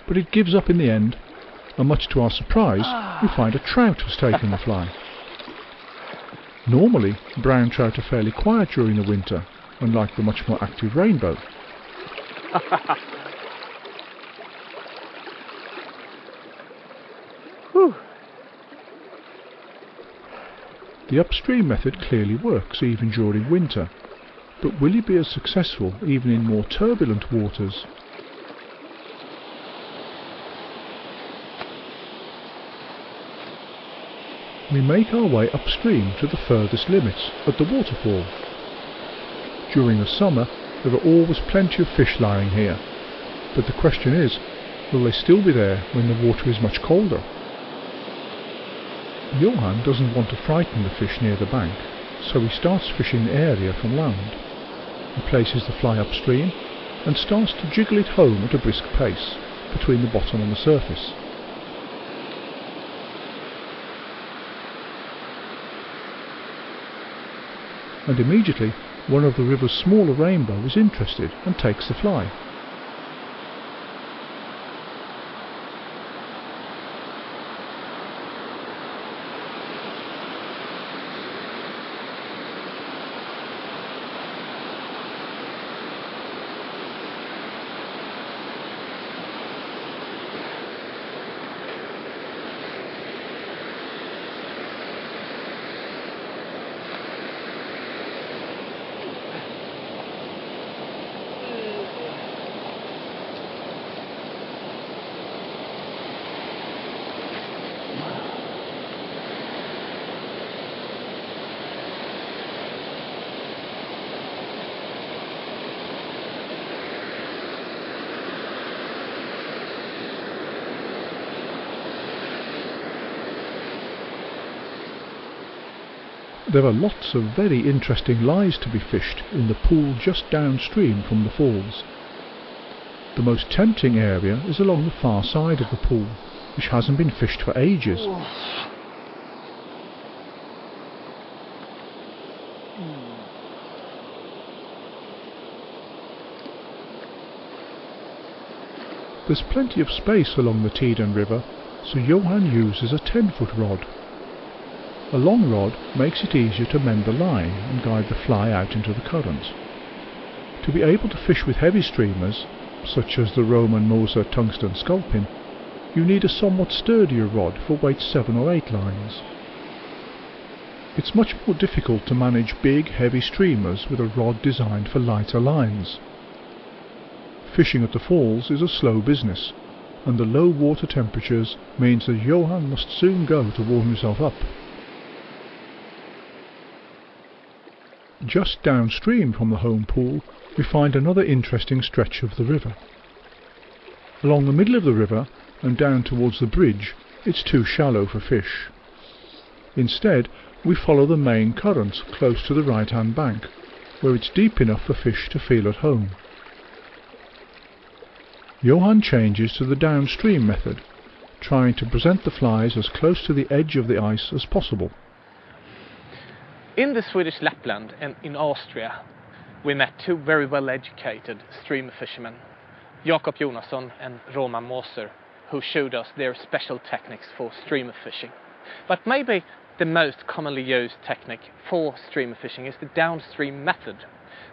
But it gives up in the end, and much to our surprise, we find a trout has taken the fly. Normally, brown trout are fairly quiet during the winter, unlike the much more active rainbow. The upstream method clearly works even during winter, but will it be as successful even in more turbulent waters? We make our way upstream to the furthest limits, at the waterfall. During the summer there are always plenty of fish lying here, but the question is, will they still be there when the water is much colder? Johan doesn't want to frighten the fish near the bank, so he starts fishing the area from land. He places the fly upstream and starts to jiggle it home at a brisk pace, between the bottom and the surface. And immediately one of the river's smaller rainbow is interested and takes the fly. There are lots of very interesting lies to be fished in the pool just downstream from the falls. The most tempting area is along the far side of the pool, which hasn't been fished for ages. There's plenty of space along the Tiden River, so Johan uses a 10-foot rod. A long rod makes it easier to mend the line and guide the fly out into the current. To be able to fish with heavy streamers, such as the Roman Moser tungsten sculpin, you need a somewhat sturdier rod for weight 7 or 8 lines. It's much more difficult to manage big, heavy streamers with a rod designed for lighter lines. Fishing at the falls is a slow business, and the low water temperatures means that Johan must soon go to warm himself up. Just downstream from the home pool we find another interesting stretch of the river. Along the middle of the river and down towards the bridge it's too shallow for fish. Instead we follow the main current close to the right-hand bank, where it's deep enough for fish to feel at home. Johan changes to the downstream method, trying to present the flies as close to the edge of the ice as possible. In the Swedish Lapland and in Austria, we met two very well-educated streamer fishermen, Jakob Jonasson and Roman Moser, who showed us their special techniques for streamer fishing. But maybe the most commonly used technique for streamer fishing is the downstream method,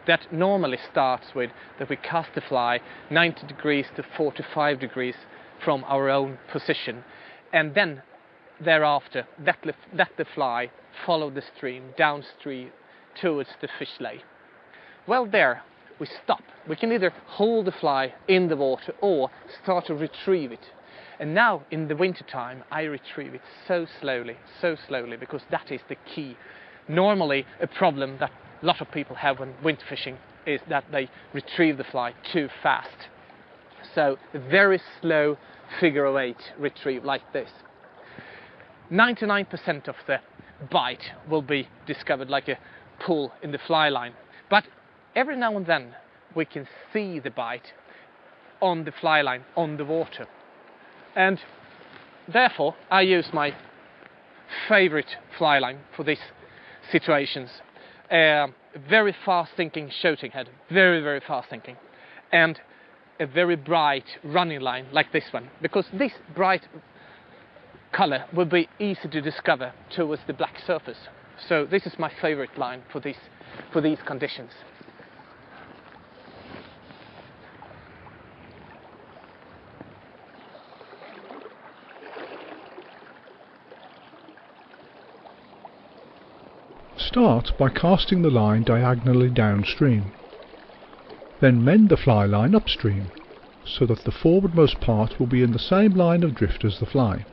that normally starts with that we cast the fly 90 degrees to 45 degrees from our own position, and then thereafter let the fly follow the stream downstream towards the fish lay. Well, there we stop. We can either hold the fly in the water or start to retrieve it. And now in the winter time I retrieve it so slowly, because that is the key. Normally a problem that a lot of people have when winter fishing is that they retrieve the fly too fast. So a very slow figure of 8 retrieve like this. 99% of the bite will be discovered like a pull in the fly line, but every now and then we can see the bite on the fly line on the water, and therefore I use my favorite fly line for these situations. Very fast thinking shooting head, very fast thinking, and a very bright running line like this one, because this bright color will be easy to discover towards the black surface. So this is my favorite line for these conditions. Start by casting the line diagonally downstream. Then mend the fly line upstream, so that the forwardmost part will be in the same line of drift as the fly.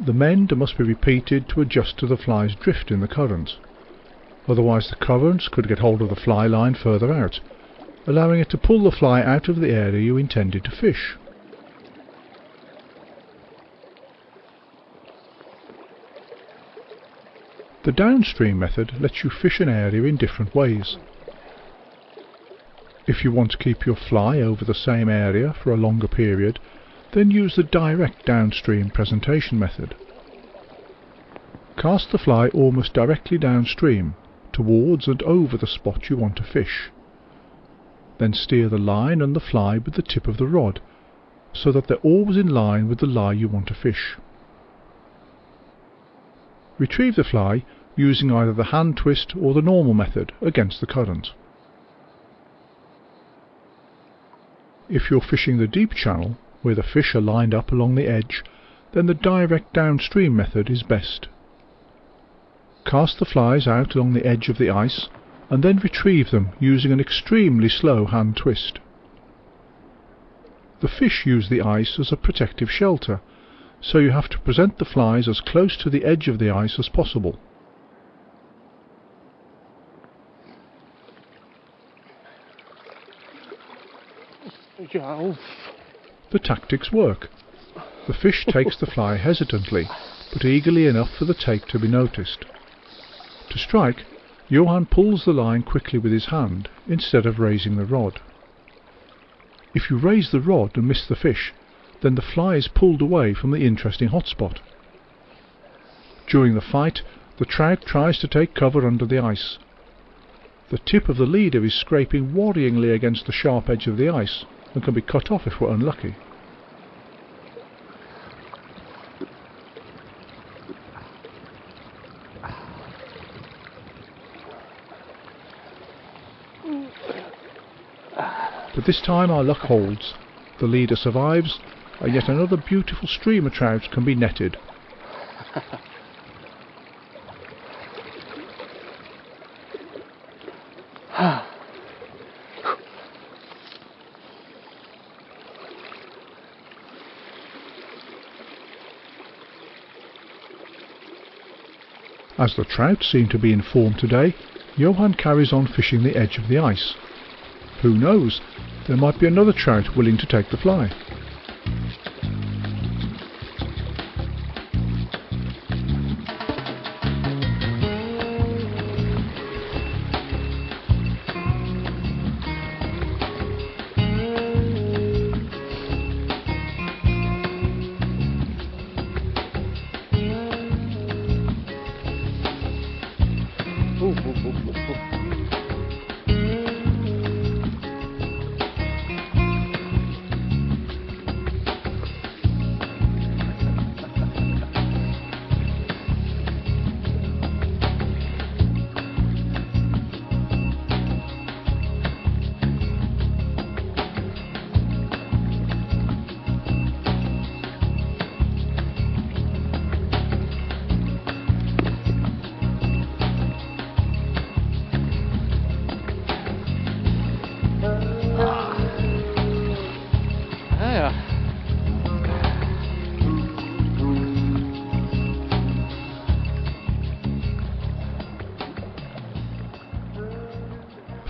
The mend must be repeated to adjust to the fly's drift in the current. Otherwise the current could get hold of the fly line further out, allowing it to pull the fly out of the area you intended to fish. The downstream method lets you fish an area in different ways. If you want to keep your fly over the same area for a longer period, then use the direct downstream presentation method. Cast the fly almost directly downstream, towards and over the spot you want to fish. Then steer the line and the fly with the tip of the rod, so that they're always in line with the lie you want to fish. Retrieve the fly using either the hand twist or the normal method against the current. If you're fishing the deep channel, where the fish are lined up along the edge, then the direct downstream method is best. Cast the flies out along the edge of the ice, and then retrieve them using an extremely slow hand twist. The fish use the ice as a protective shelter, so you have to present the flies as close to the edge of the ice as possible. The tactics work. The fish takes the fly hesitantly, but eagerly enough for the take to be noticed. To strike, Johan pulls the line quickly with his hand, instead of raising the rod. If you raise the rod and miss the fish, then the fly is pulled away from the interesting hotspot. During the fight, the trout tries to take cover under the ice. The tip of the leader is scraping worryingly against the sharp edge of the ice, and can be cut off if we're unlucky. But this time our luck holds. The leader survives, and yet another beautiful stream of trout can be netted. As the trout seem to be in form today, Johan carries on fishing the edge of the ice. Who knows, there might be another trout willing to take the fly.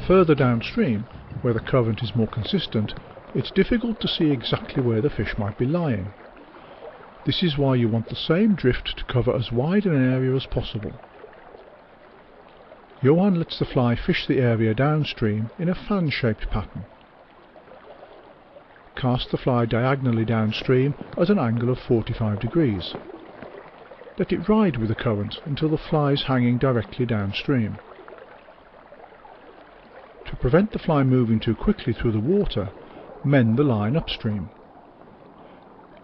Further downstream, where the current is more consistent, it's difficult to see exactly where the fish might be lying. This is why you want the same drift to cover as wide an area as possible. Johan lets the fly fish the area downstream in a fan-shaped pattern. Cast the fly diagonally downstream at an angle of 45 degrees. Let it ride with the current until the fly is hanging directly downstream. To prevent the fly moving too quickly through the water, mend the line upstream.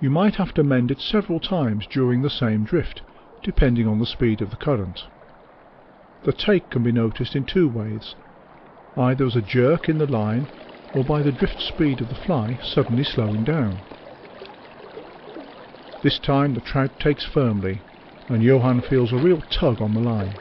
You might have to mend it several times during the same drift, depending on the speed of the current. The take can be noticed in two ways, either as a jerk in the line or by the drift speed of the fly suddenly slowing down. This time the trout takes firmly, and Johan feels a real tug on the line.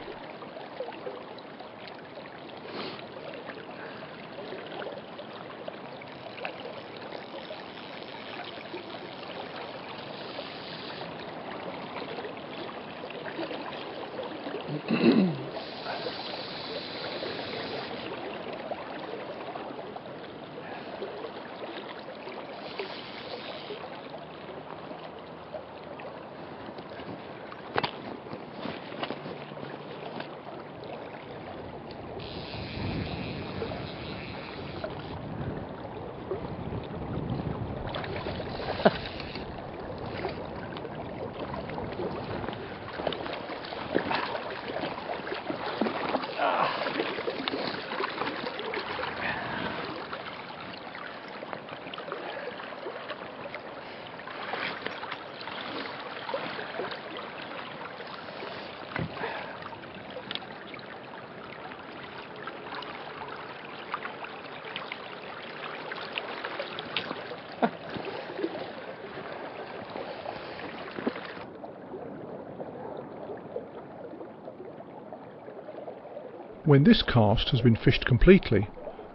When this cast has been fished completely,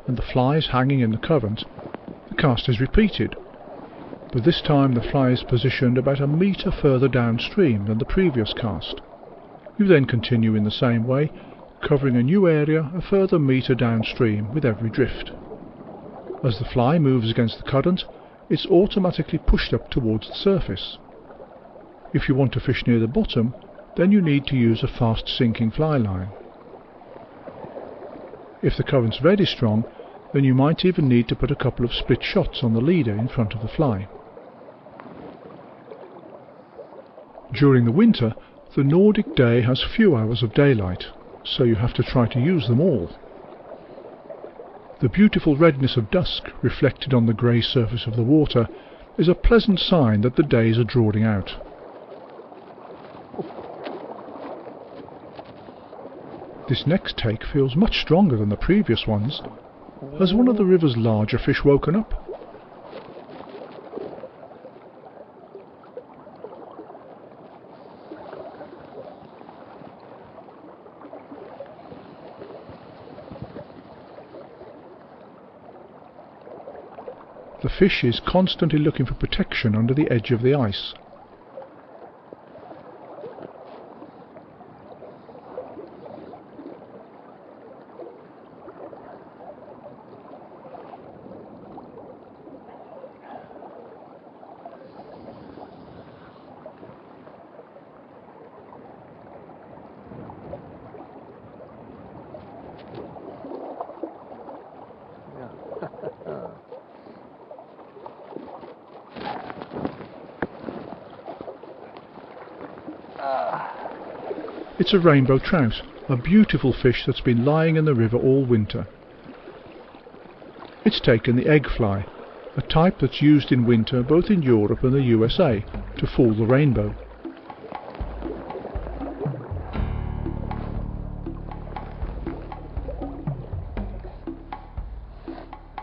and the fly is hanging in the current, the cast is repeated, but this time the fly is positioned about a metre further downstream than the previous cast. You then continue in the same way, covering a new area a further metre downstream with every drift. As the fly moves against the current, it's automatically pushed up towards the surface. If you want to fish near the bottom, then you need to use a fast sinking fly line. If the current's very strong, then you might even need to put a couple of split shots on the leader in front of the fly. During the winter, the Nordic day has few hours of daylight, so you have to try to use them all. The beautiful redness of dusk reflected on the grey surface of the water is a pleasant sign that the days are drawing out. This next take feels much stronger than the previous ones. Has one of the river's larger fish woken up? The fish is constantly looking for protection under the edge of the ice. It's a rainbow trout, a beautiful fish that's been lying in the river all winter. It's taken the egg fly, a type that's used in winter both in Europe and the USA, to fool the rainbow.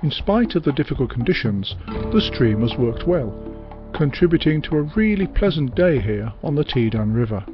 In spite of the difficult conditions, the stream has worked well, contributing to a really pleasant day here on the Tedan River.